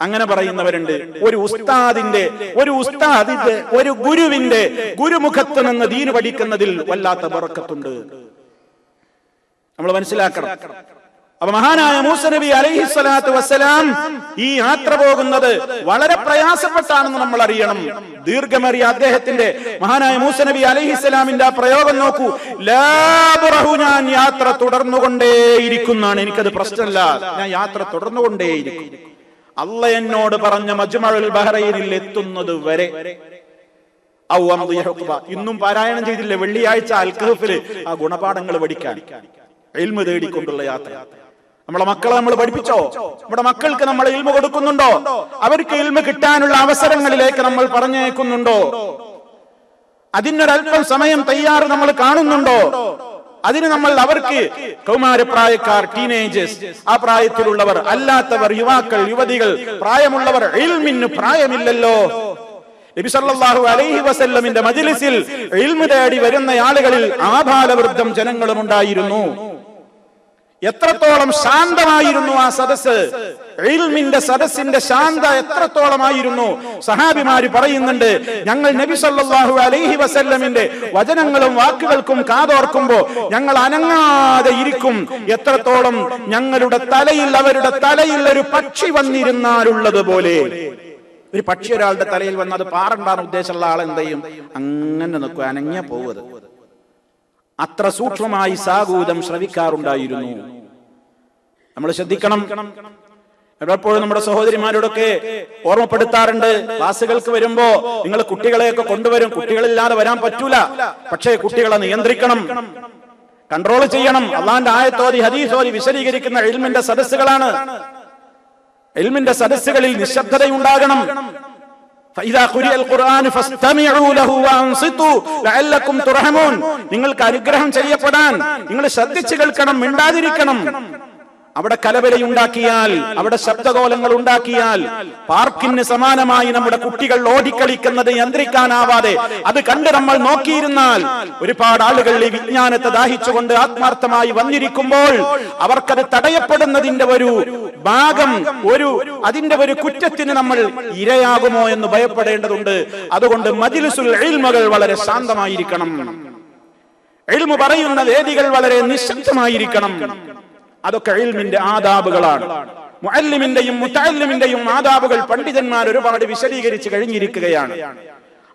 അങ്ങനെ പറയുന്നവരുണ്ട്. ഒരു ഉസ്താദിന്റെ ഒരു ഗുരുവിന്റെ ഗുരുമുഖത്ത് നിന്ന് ദീന് പഠിക്കുന്നതിൽ വല്ലാത്ത ബറക്കത്തുണ്ട്. നമ്മൾ മനസ്സിലാക്കണം. അപ്പൊ മഹാനായ മൂസ നബി അലൈഹി സ്വലാത്തു വസ്സലാം ഈ യാത്ര പോകുന്നത് വളരെ പ്രയാസപ്പെട്ടാണെന്ന് നമ്മൾ അറിയണം. ദീർഘമേറിയ അദ്ദേഹത്തിന്റെ മഹാനായ മൂസ നബി അലൈഹി സ്വലാമിന്റെ ആ പ്രയോഗം നോക്കൂ, ലാ ബറഹു, ഞാൻ യാത്ര തുടർന്നുകൊണ്ടേയിരിക്കുന്നതാണ്, എനിക്കത് പ്രശ്നമല്ല, ഞാൻ യാത്ര തുടർന്നുകൊണ്ടേയിരിക്കും. അല്ല എന്നോട് പറഞ്ഞ മജ്മഉൽ ബഹ്റൈനിൽ എത്തുന്നത് വരെ. ഇന്നും പാരായണം ചെയ്തില്ലേ വെള്ളിയാഴ്ച അൽ കഹ്ഫിൽ ആ ഗുണപാഠങ്ങൾ പഠിക്കാൻ, ഇൽമു തേടിക്കൊണ്ടുള്ള യാത്ര. നമ്മളെ മക്കളെ നമ്മൾ പഠിപ്പിച്ചോ? നമ്മുടെ മക്കൾക്ക് നമ്മൾ ഇൽമു കൊടുക്കുന്നുണ്ടോ? അവർക്ക് ഇൽമു കിട്ടാനുള്ള അവസരങ്ങളിലേക്ക് നമ്മൾ പറഞ്ഞേക്കുന്നുണ്ടോ? അതിനൊരല്പം സമയം തയ്യാറ് നമ്മൾ കാണുന്നുണ്ടോ? അതിന് നമ്മൾ അവർക്ക് കൗമാരപ്രായക്കാർ, ടീനേജേഴ്സ്, ആ പ്രായത്തിലുള്ളവർ, അല്ലാത്തവർ, യുവാക്കൾ, യുവതികൾ, പ്രായമുള്ളവർ, ഇൽമിന് പ്രായമില്ലല്ലോ. നബി സല്ലല്ലാഹു അലൈഹി വസല്ലമിന്റെ മജ്‌ലിസിൽ ഇൽമു തേടി വരുന്ന ആളുകളിൽ ആബാലവൃദ്ധം ജനങ്ങളും ഉണ്ടായിരുന്നു. എത്രത്തോളം ശാന്തമായിരുന്നു ആ സദസ്സ്! ഇൽമിന്റെ സദസ്സിന്റെ ശാന്ത എത്രത്തോളമായിരുന്നു! സഹാബിമാര് പറയുന്നുണ്ട്, ഞങ്ങൾ നബി സല്ലല്ലാഹു അലൈഹി വസല്ലമിന്റെ വചനങ്ങളും വാക്കുകൾക്കും കാതോർക്കുമ്പോ ഞങ്ങൾ അനങ്ങാതെ ഇരിക്കും. എത്രത്തോളം ഞങ്ങളുടെ തലയിൽ, അവരുടെ തലയിൽ ഒരു പക്ഷി വന്നിരുന്നാലുള്ളത് പോലെ. ഒരു പക്ഷി ഒരാളുടെ തലയിൽ വന്ന് അത് പാറണ്ടാണ് ഉദ്ദേശമുള്ള ആൾ എന്ത് ചെയ്യും? അങ്ങനെ നിൽക്കുക, അനങ്ങ പോവത്. അത്ര സൂക്ഷ്മമായി സാഗൂതം ശ്രവിക്കാറുണ്ടായിരുന്നു. നമ്മൾ ശ്രദ്ധിക്കണം. പലപ്പോഴും നമ്മുടെ സഹോദരിമാരോടൊക്കെ ഓർമ്മപ്പെടുത്താറുണ്ട്, ക്ലാസ്സുകൾക്ക് വരുമ്പോ നിങ്ങൾ കുട്ടികളെയൊക്കെ കൊണ്ടുവരും, കുട്ടികളില്ലാതെ വരാൻ പറ്റൂല, പക്ഷേ കുട്ടികളെ നിയന്ത്രിക്കണം, കൺട്രോൾ ചെയ്യണം. അള്ളാന്റെ ആയത്തോതി ഹദീസോതി വിശദീകരിക്കുന്ന ഇൽമിന്റെ സദസ്സുകളാണ്. ഇൽമിന്റെ സദസ്സുകളിൽ നിശബ്ദതയുണ്ടാകണം. നിങ്ങൾക്ക് അനുഗ്രഹം ചെയ്യപ്പെടാൻ നിങ്ങൾ ശ്രദ്ധിച്ചു കേൾക്കണം, മിണ്ടാതിരിക്കണം. അവിടെ കലവലയുണ്ടാക്കിയാൽ, അവിടെ ശബ്ദകോലങ്ങൾ ഉണ്ടാക്കിയാൽ, പാർക്കിന് സമാനമായി നമ്മുടെ കുട്ടികൾ ഓടിക്കളിക്കുന്നത് നിയന്ത്രിക്കാനാവാതെ അത് കണ്ട് നമ്മൾ നോക്കിയിരുന്നാൽ, ഒരുപാട് ആളുകൾ ഈ വിജ്ഞാനത്തെ ദാഹിച്ചുകൊണ്ട് ആത്മാർത്ഥമായി വന്നിരിക്കുമ്പോൾ അവർക്കത് തടയപ്പെടുന്നതിന്റെ ഒരു ഭാഗം, അതിന്റെ ഒരു കുറ്റത്തിന് നമ്മൾ ഇരയാകുമോ എന്ന് ഭയപ്പെടേണ്ടതുണ്ട്. അതുകൊണ്ട് മജ്ലിസുൽ ഇൽമുകൾ വളരെ ശാന്തമായിരിക്കണം. ഇൽമു പറയുന്ന വേദികൾ വളരെ നിശബ്ദമായിരിക്കണം. അതൊക്കെ ഇൽമിന്റെ ആദാബുകളാണ്. മുഅല്ലിമിന്റെയും മുതഅല്ലിമിന്റെയും ആദാബുകൾ പണ്ഡിതന്മാർ ഒരുപാട് വിശദീകരിച്ച് കഴിഞ്ഞിരിക്കുകയാണ്.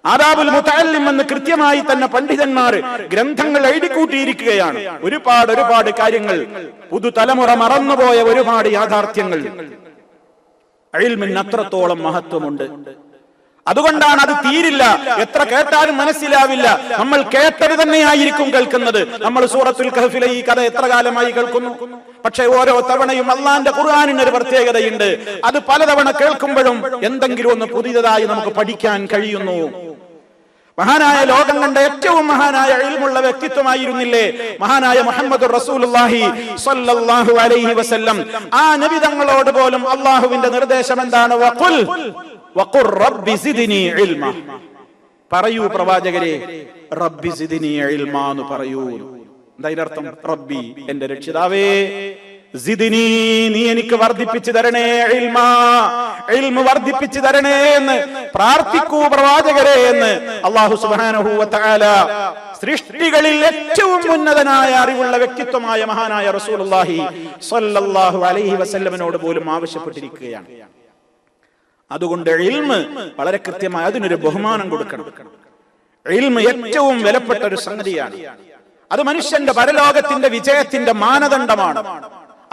ആദാബുൽ മുതഅല്ലിം എന്ന് കൃത്യമായി തന്നെ പണ്ഡിതന്മാർ ഗ്രന്ഥങ്ങൾ എഴുതിക്കൂട്ടിയിരിക്കുകയാണ്. ഒരുപാട് കാര്യങ്ങൾ, പുതുതലമുറ മറന്നുപോയ ഒരുപാട് യാഥാർത്ഥ്യങ്ങൾ. ഇൽമിന് അത്രത്തോളം മഹത്വമുണ്ട്. അതുകൊണ്ടാണ് അത് തീരില്ല, എത്ര കേട്ടാലും മനസ്സിലാവില്ല. നമ്മൾ കേട്ടത് തന്നെയായിരിക്കും കേൾക്കുന്നത്. നമ്മൾ സൂറത്തുൽ കഹ്ഫിലെ ഈ കഥ എത്ര കാലമായി കേൾക്കുന്നു. പക്ഷെ ഓരോ തവണയും അള്ളാന്റെ ഖുർആനിന് ഒരു പ്രത്യേകതയുണ്ട്. അത് പലതവണ കേൾക്കുമ്പോഴും എന്തെങ്കിലും ഒന്ന് പുതിയതായി നമുക്ക് പഠിക്കാൻ കഴിയുന്നു. മഹാനായ ലോകം കണ്ട ഏറ്റവും മഹാനായ ഇൽമുള്ള വ്യക്തിത്വമായിരുന്നില്ലേ മഹാനായ മുഹമ്മദ് റസൂലുള്ളാഹി സ്വല്ലല്ലാഹു അലൈഹി വസല്ലം? ആ നബി തങ്ങളോട് പോലും അള്ളാഹുവിന്റെ നിർദ്ദേശം എന്താണ്? വഖുർ റബ്ബി സിദ്നി ഇൽമ. പറയൂ പ്രവാചകരെ, റബ്ബി സിദ്നി ഇൽമ എന്ന് പറയൂ. എന്താ ഇതിന്റെ അർത്ഥം? റബ്ബി, എന്റെ രക്ഷിതാവേ, സിദ്നി, നീ എനിക്ക് വർദ്ധിപ്പിച്ചു തരണേ, ഇൽമ വർദ്ധിപ്പിച്ചു തരണേ എന്ന് പ്രാർത്ഥിക്കൂ പ്രവാചകരെ എന്ന് അല്ലാഹു സുബ്ഹാനഹു വ തആല സൃഷ്ടികളിൽ ഏറ്റവും ഉന്നതനായ അറിവുള്ള വ്യക്തിത്വമായ മഹാനായ റസൂലുള്ളാഹി സ്വല്ലല്ലാഹു അലൈഹി വസല്ലമിനോട് പോലും ആവശ്യപ്പെട്ടിരിക്കുകയാണ്. അതുകൊണ്ട് ഇൽമ് വളരെ കൃത്യമായി അതിനൊരു ബഹുമാനം കൊടുക്കണം. ഇൽമ് ഏറ്റവും വിലപ്പെട്ട ഒരു സംഗതിയാണ്. അത് മനുഷ്യന്റെ പരലോകത്തിന്റെ വിജയത്തിന്റെ മാനദണ്ഡമാണ്.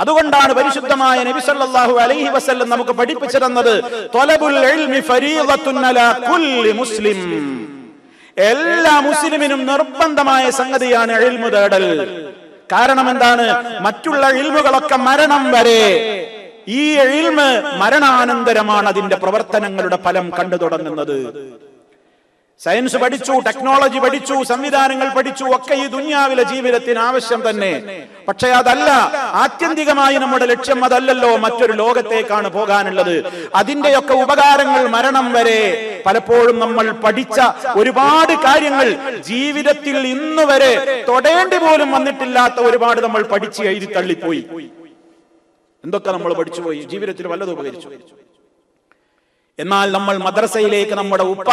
അതുകൊണ്ടാണ് പരിശുദ്ധമായ നബി സല്ലല്ലാഹു അലൈഹി വസല്ലം നമുക്ക് പഠിപ്പിച്ചു തന്നത് ത്വലബുൽ ഇൽമി ഫരീളത്തുൻ അലാ കുല്ലി മുസ്ലിം. എല്ലാ മുസ്ലിമിനും നിർബന്ധമായ സംഗതിയാണ് ഇൽമു തേടൽ. കാരണം എന്താണ്? മറ്റുള്ള ഇൽമുകളൊക്കെ മരണം വരെ, ഈ ഇൽമ് മരണാനന്തരമാണ് അതിന്റെ പ്രവർത്തനങ്ങളുടെ ഫലം കണ്ടു തുടങ്ങുന്നത്. സയൻസ് പഠിച്ചു, ടെക്നോളജി പഠിച്ചു, സംവിധാനങ്ങൾ പഠിച്ചു, ഒക്കെ ഈ ദുനിയാവിലെ ജീവിതത്തിന് ആവശ്യം തന്നെ. പക്ഷെ അതല്ല ആത്യന്തികമായി നമ്മുടെ ലക്ഷ്യം. അതല്ലല്ലോ, മറ്റൊരു ലോകത്തേക്കാണ് പോകാനുള്ളത്. അതിന്റെയൊക്കെ ഉപകാരങ്ങൾ മരണം വരെ. പലപ്പോഴും നമ്മൾ പഠിച്ച ഒരുപാട് കാര്യങ്ങൾ ജീവിതത്തിൽ ഇന്ന് വരെ തൊടേണ്ടി പോലും വന്നിട്ടില്ലാത്ത ഒരുപാട് നമ്മൾ പഠിച്ച് എഴുതി തള്ളിപ്പോയി. എന്തൊക്കെ നമ്മൾ പഠിച്ചുപോയി, ജീവിതത്തിൽ വല്ലതും ഉപകരിച്ചു. എന്നാൽ നമ്മൾ മദ്രസയിലേക്ക് നമ്മുടെ ഉപ്പ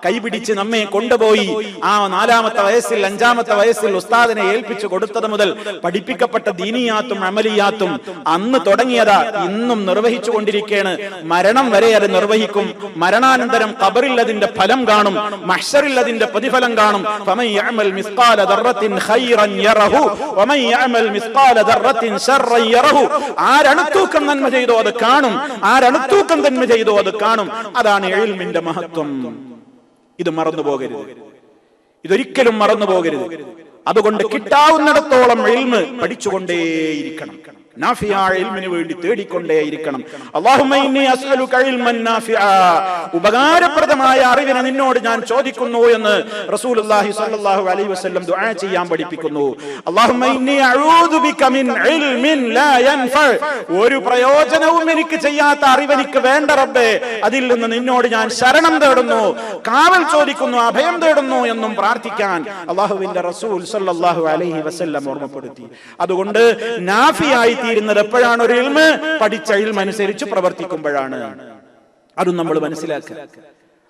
കൈപിടിച്ച് നമ്മെ കൊണ്ടുപോയി ആ 4-ാമത്തെ വയസ്സിൽ 5-ാമത്തെ വയസ്സിൽ ഉസ്താദിനെ ഏൽപ്പിച്ചു കൊടുത്തത് മുതൽ പഠിപ്പിക്കപ്പെട്ട ദീനിയാത്തും അമലിയാത്തും അന്ന് തുടങ്ങിയതാ ഇന്നും നിർവഹിച്ചു കൊണ്ടിരിക്കുകയാണ്. മരണം വരെ അത് നിർവഹിക്കും. മരണാനന്തരം ഖബറിൽ അതിന്റെ ഫലം കാണും, മഹ്ശറിൽ അതിന്റെ പ്രതിഫലം കാണും. ഫമൻ യഅമൽ മിസ്ഖാല ദർറത്തിൻ ഖൈറൻ യറഹു വമൻ യഅമൽ മിസ്ഖാല ദർറത്തിൻ ശർറൻ യറഹു. ആരണുത്തൂക്കം നന്മ ചെയ്തോ അത് കാണും, ആരണുത്തൂക്കം നന്മ ചെയ്തോ അത് കാണും. അതാണ് ഇൽമിന്റെ മഹത്വം. ഇത് മറന്നു പോകരുത്, ഇതൊരിക്കലും മറന്നു പോകരുത്. അതുകൊണ്ട് കിട്ടാവുന്നിടത്തോളം ഇൽമ് പഠിച്ചുകൊണ്ടേയിരിക്കണം. നാഫിയായ ഇൽമിന് വേണ്ടി തേടിക്കൊണ്ടേയിരിക്കണം. അല്ലാഹുമ്മ ഇന്നി അസ്അലുക ഇൽമൻ നാഫിഅ, ഉപകാരപ്രദമായ അറിവിനെ നിന്നോട് ഞാൻ ചോദിക്കുന്നു എന്ന് റസൂലുള്ളാഹി സ്വല്ലല്ലാഹു അലൈഹി വസല്ലം ദുആ ചെയ്യാൻ പഠിപ്പിക്കുന്നു. അല്ലാഹുമ്മ ഇന്നി അഊദു ബിക മിൻ ഇൽമിൻ ലാ യൻഫഅ, ഒരു പ്രയോജനവും എനിക്ക് ചെയ്യാത്ത അറിവ് എനിക്ക് വേണ്ട റബ്ബേ, അതിൽ നിന്ന് നിന്നോട് ഞാൻ ശരണം തേടുന്നു, കാവൽ ചോദിക്കുന്നു, അഭയം തേടുന്നു എന്നും പ്രാർത്ഥിക്കാൻ അല്ലാഹുവിന്റെ റസൂൽ സ്വല്ലല്ലാഹു അലൈഹി വസല്ലം ഓർമ്മപ്പെടുത്തി. അതുകൊണ്ട് നാഫിയായി തീരുന്നത് എപ്പോഴാണ്? ഒരു ഇൽമ് പഠിച്ച ഇൽമ അനുസരിച്ച് പ്രവർത്തിക്കുമ്പോഴാണ്. അതും നമ്മൾ മനസ്സിലാക്കുക.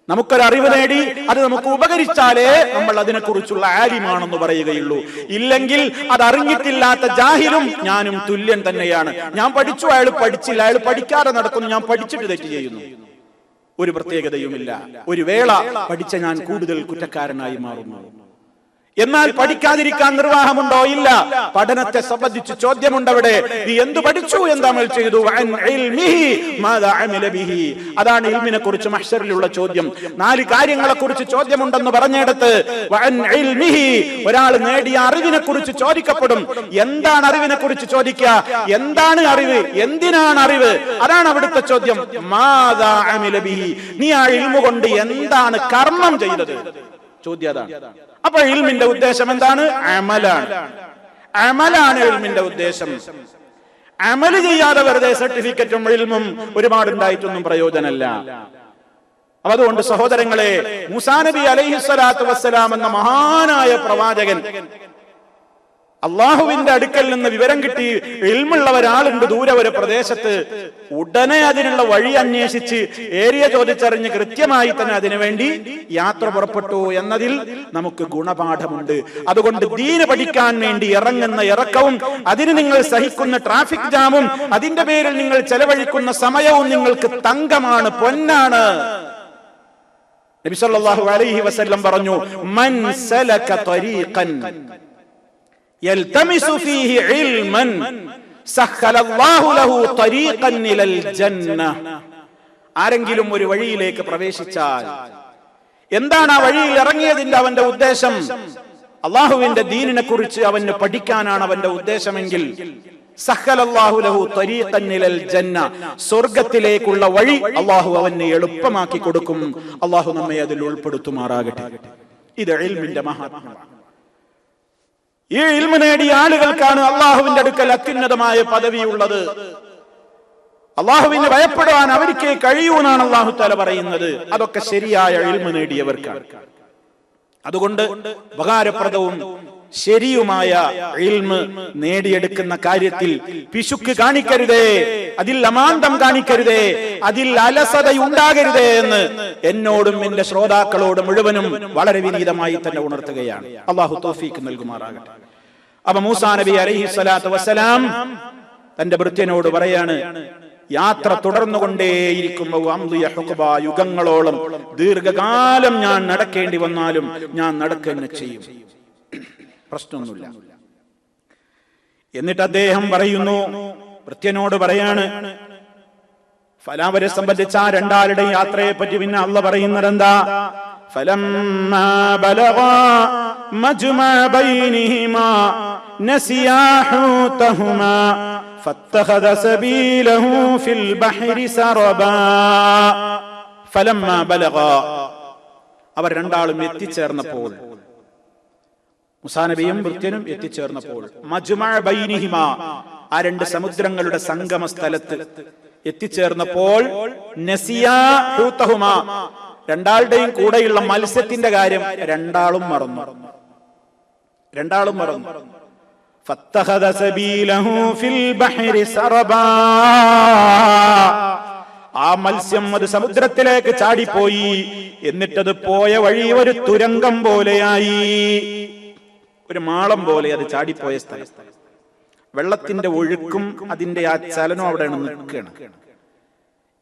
നമുക്കൊരു അറിവ് നേടി അത് നമുക്ക് ഉപകരിച്ചാലേ നമ്മൾ അതിനെക്കുറിച്ചുള്ള ആലിമാണെന്ന് പറയുകയുള്ളൂ. ഇല്ലെങ്കിൽ അത് അറിഞ്ഞിട്ടില്ലാത്ത ജാഹിലും ഞാനും തുല്യൻ തന്നെയാണ്. ഞാൻ പഠിച്ചു, അയാൾ പഠിച്ചില്ല, അയാൾ പഠിക്കാതെ നടക്കുന്നു, ഞാൻ പഠിച്ചിട്ട് തെറ്റ് ചെയ്യുന്നു, ഒരു പ്രത്യേകതയുമില്ല. ഒരു വേള പഠിച്ച ഞാൻ കൂടുതൽ കുറ്റക്കാരനായി മാറുന്നു. എന്നാൽ പഠിക്കാതിരിക്കാൻ നിർവാഹമുണ്ടോ? ഇല്ല. പഠനത്തെ സംബന്ധിച്ച് ചോദ്യമുണ്ട് അവിടെ. നീ എന്ത് പഠിച്ചു, എന്താമൽ ചെയ്തു? അതാണ് ഇൽമിനെ കുറിച്ച് മഹ്ശറിലുള്ള ചോദ്യം. 4 കാര്യങ്ങളെ കുറിച്ച് ചോദ്യമുണ്ടെന്ന് പറഞ്ഞെടുത്ത് ഒരാൾ നേടിയ അറിവിനെ കുറിച്ച് ചോദിക്കപ്പെടും. എന്താണ് അറിവിനെ കുറിച്ച് ചോദിക്കുക? എന്താണ് അറിവ്, എന്തിനാണ് അറിവ്? അതാണ് അവിടുത്തെ ചോദ്യം. മാദാ അമില ബിഹി, നീ ആ ഇൽമു കൊണ്ട് എന്താണ് കർമ്മം ചെയ്തത്? ചോദ്യം അതാണ്. അപ്പൊ ഇൽമിന്റെ ഉദ്ദേശം എന്താണ്? അമലാണ്. അമലാണ് ഇൽമിന്റെ ഉദ്ദേശം. അമല് ചെയ്യാതെ വെറുതെ സർട്ടിഫിക്കറ്റും ഇൽമും ഒരുപാടുണ്ടായിട്ടൊന്നും പ്രയോജനമല്ല. അതുകൊണ്ട് സഹോദരങ്ങളെ, മൂസാ നബി അലൈഹിസ്സലാത്തു വസ്സലാം എന്ന മഹാനായ പ്രവാചകൻ, അള്ളാഹുവിന്റെ അടുക്കൽ നിന്ന് വിവരം കിട്ടി ഇൽമുള്ള ഒരാളുണ്ട് ദൂരെ ഒരു പ്രദേശത്ത്, ഉടനെ അതിനുള്ള വഴി അന്വേഷിച്ച് ഏരിയ ചോദിച്ചറിഞ്ഞ് കൃത്യമായി തന്നെ അതിനുവേണ്ടി യാത്ര പുറപ്പെട്ടു എന്നതിൽ നമുക്ക് ഗുണപാഠമുണ്ട്. അതുകൊണ്ട് ദീന് പഠിക്കാൻ വേണ്ടി ഇറങ്ങുന്ന ഇറക്കവും അതിന് നിങ്ങൾ സഹിക്കുന്ന ട്രാഫിക് ജാമും അതിന്റെ പേരിൽ നിങ്ങൾ ചെലവഴിക്കുന്ന സമയവും നിങ്ങൾക്ക് തങ്കമാണ്, പൊന്നാണ്. നബി സല്ലല്ലാഹു അലൈഹി വസല്ലം പറഞ്ഞു, മൻ സലക ത്വരീഖൻ യൽതമിസു ഫീഹി ഇൽമൻ സഖലല്ലാഹു ലഹു ത്വരീഖൻ ഇലൽ ജന്ന. ആരെങ്കിലും ഒരു വഴിയിലേക്ക് പ്രവേശിച്ചാൽ എന്താണ് ആ വഴിയിൽ ഇറങ്ങിയതിന്റെ അവന്റെ ഉദ്ദേശം? അള്ളാഹുവിന്റെ ദീനിനെ കുറിച്ച് അവന് പഠിക്കാനാണ് അവന്റെ ഉദ്ദേശമെങ്കിൽ സഖലല്ലാഹു ലഹു ത്വരീഖൻ ഇലൽ ജന്ന, സ്വർഗ്ഗത്തിലേക്കുള്ള വഴി അള്ളാഹു അവന് എളുപ്പമാക്കി കൊടുക്കും. അള്ളാഹു നമ്മെ അതിൽ ഉൾപ്പെടുത്തുമാറാകട്ടെ. ഇത് ഇൽമിന്റെ മഹാത്മ്യമാണ്. ഈ ഇൽമു നേടിയ ആളുകൾക്കാണ് അള്ളാഹുവിന്റെ അടുക്കൽ അത്യുന്നതമായ പദവിയുള്ളത്. അള്ളാഹുവിനെ ഭയപ്പെടുവാൻ അവർക്ക് കഴിയൂന്നാണ് അള്ളാഹു തആല പറയുന്നത്. അതൊക്കെ ശരിയായ ഇൽമു നേടിയവർക്കാണ്. അതുകൊണ്ട് ഉപകാരപ്രദവും ശരിയുമായ ഇൽമു നേടിയെടുക്കുന്ന കാര്യത്തിൽ പിശുക്ക് കാണിക്കരുതേ, അതിൽ അമാന്തം കാണിക്കരുതേ, അതിൽ അലസത ഉണ്ടാകരുതേ എന്ന് എന്നോടും എന്റെ ശ്രോതാക്കളോട് മുഴുവനും വളരെ വിനീതമായി തന്നെ ഉണർത്തുകയാണ്. അള്ളാഹു തൗഫീഖ് നൽകുമാറാകട്ടെ. അപ്പൊ മൂസാ നബി അലൈഹിസ്സലാത്തു വസ്സലാം തന്റെ ഭൃത്യനോട് പറയാണ്, യാത്ര തുടർന്നുകൊണ്ടേയിരിക്കുമ്പോൾ യുഗങ്ങളോളം ദീർഘകാലം ഞാൻ നടക്കേണ്ടി വന്നാലും ഞാൻ നടക്കുക ചെയ്യും, പ്രശ്നമൊന്നുമില്ല. എന്നിട്ട് അദ്ദേഹം പറയുന്നു, ഭൃത്യനോട് പറയാണ്, ഫലാവരെ സംബന്ധിച്ച ആ രണ്ടാളുടെ യാത്രയെ പറ്റി പിന്നെ അള്ളാഹ് പറയുന്നത് എന്താ? ഫലമ്മാ ബലഗാ മജ്മഅ ബൈനിഹിമാ നസിയാ ഹൂതഹുമാ ഫത്തഖദ സബീലഹു ഫിൽ ബഹരി സറബാ. ഫലമ്മാ ബലഗാ, അവർ രണ്ടാളും എത്തിച്ചേർന്നപ്പോൾ, മൂസാ നബിയും ഭൃത്യനും എത്തിച്ചേർന്നപ്പോൾ, മജ്മഅ ബൈനിഹിമാ, ആ രണ്ട് സമുദ്രങ്ങളുടെ സംഗമ സ്ഥലത്ത് എത്തിച്ചേർന്നപ്പോൾ, നസിയാ ഹൂതഹുമാ, രണ്ടാളുടെയും കൂടെയുള്ള മത്സ്യത്തിന്റെ കാര്യം രണ്ടാളും മറന്നു. ഫത്തഖദ സബീലഹു ഫിൽ ബഹരി സറബാ, ആ മത്സ്യം അത് സമുദ്രത്തിലേക്ക് ചാടിപ്പോയി. എന്നിട്ടത് പോയ വഴി ഒരു തുരങ്കം പോലെയായി, ഒരു മാളം പോലെ അത് ചാടിപ്പോയ സ്ഥലം. വെള്ളത്തിന്റെ ഒഴുക്കും അതിന്റെ ആ ചലനം അവിടെയാണ് നിൽക്കുകയാണ്.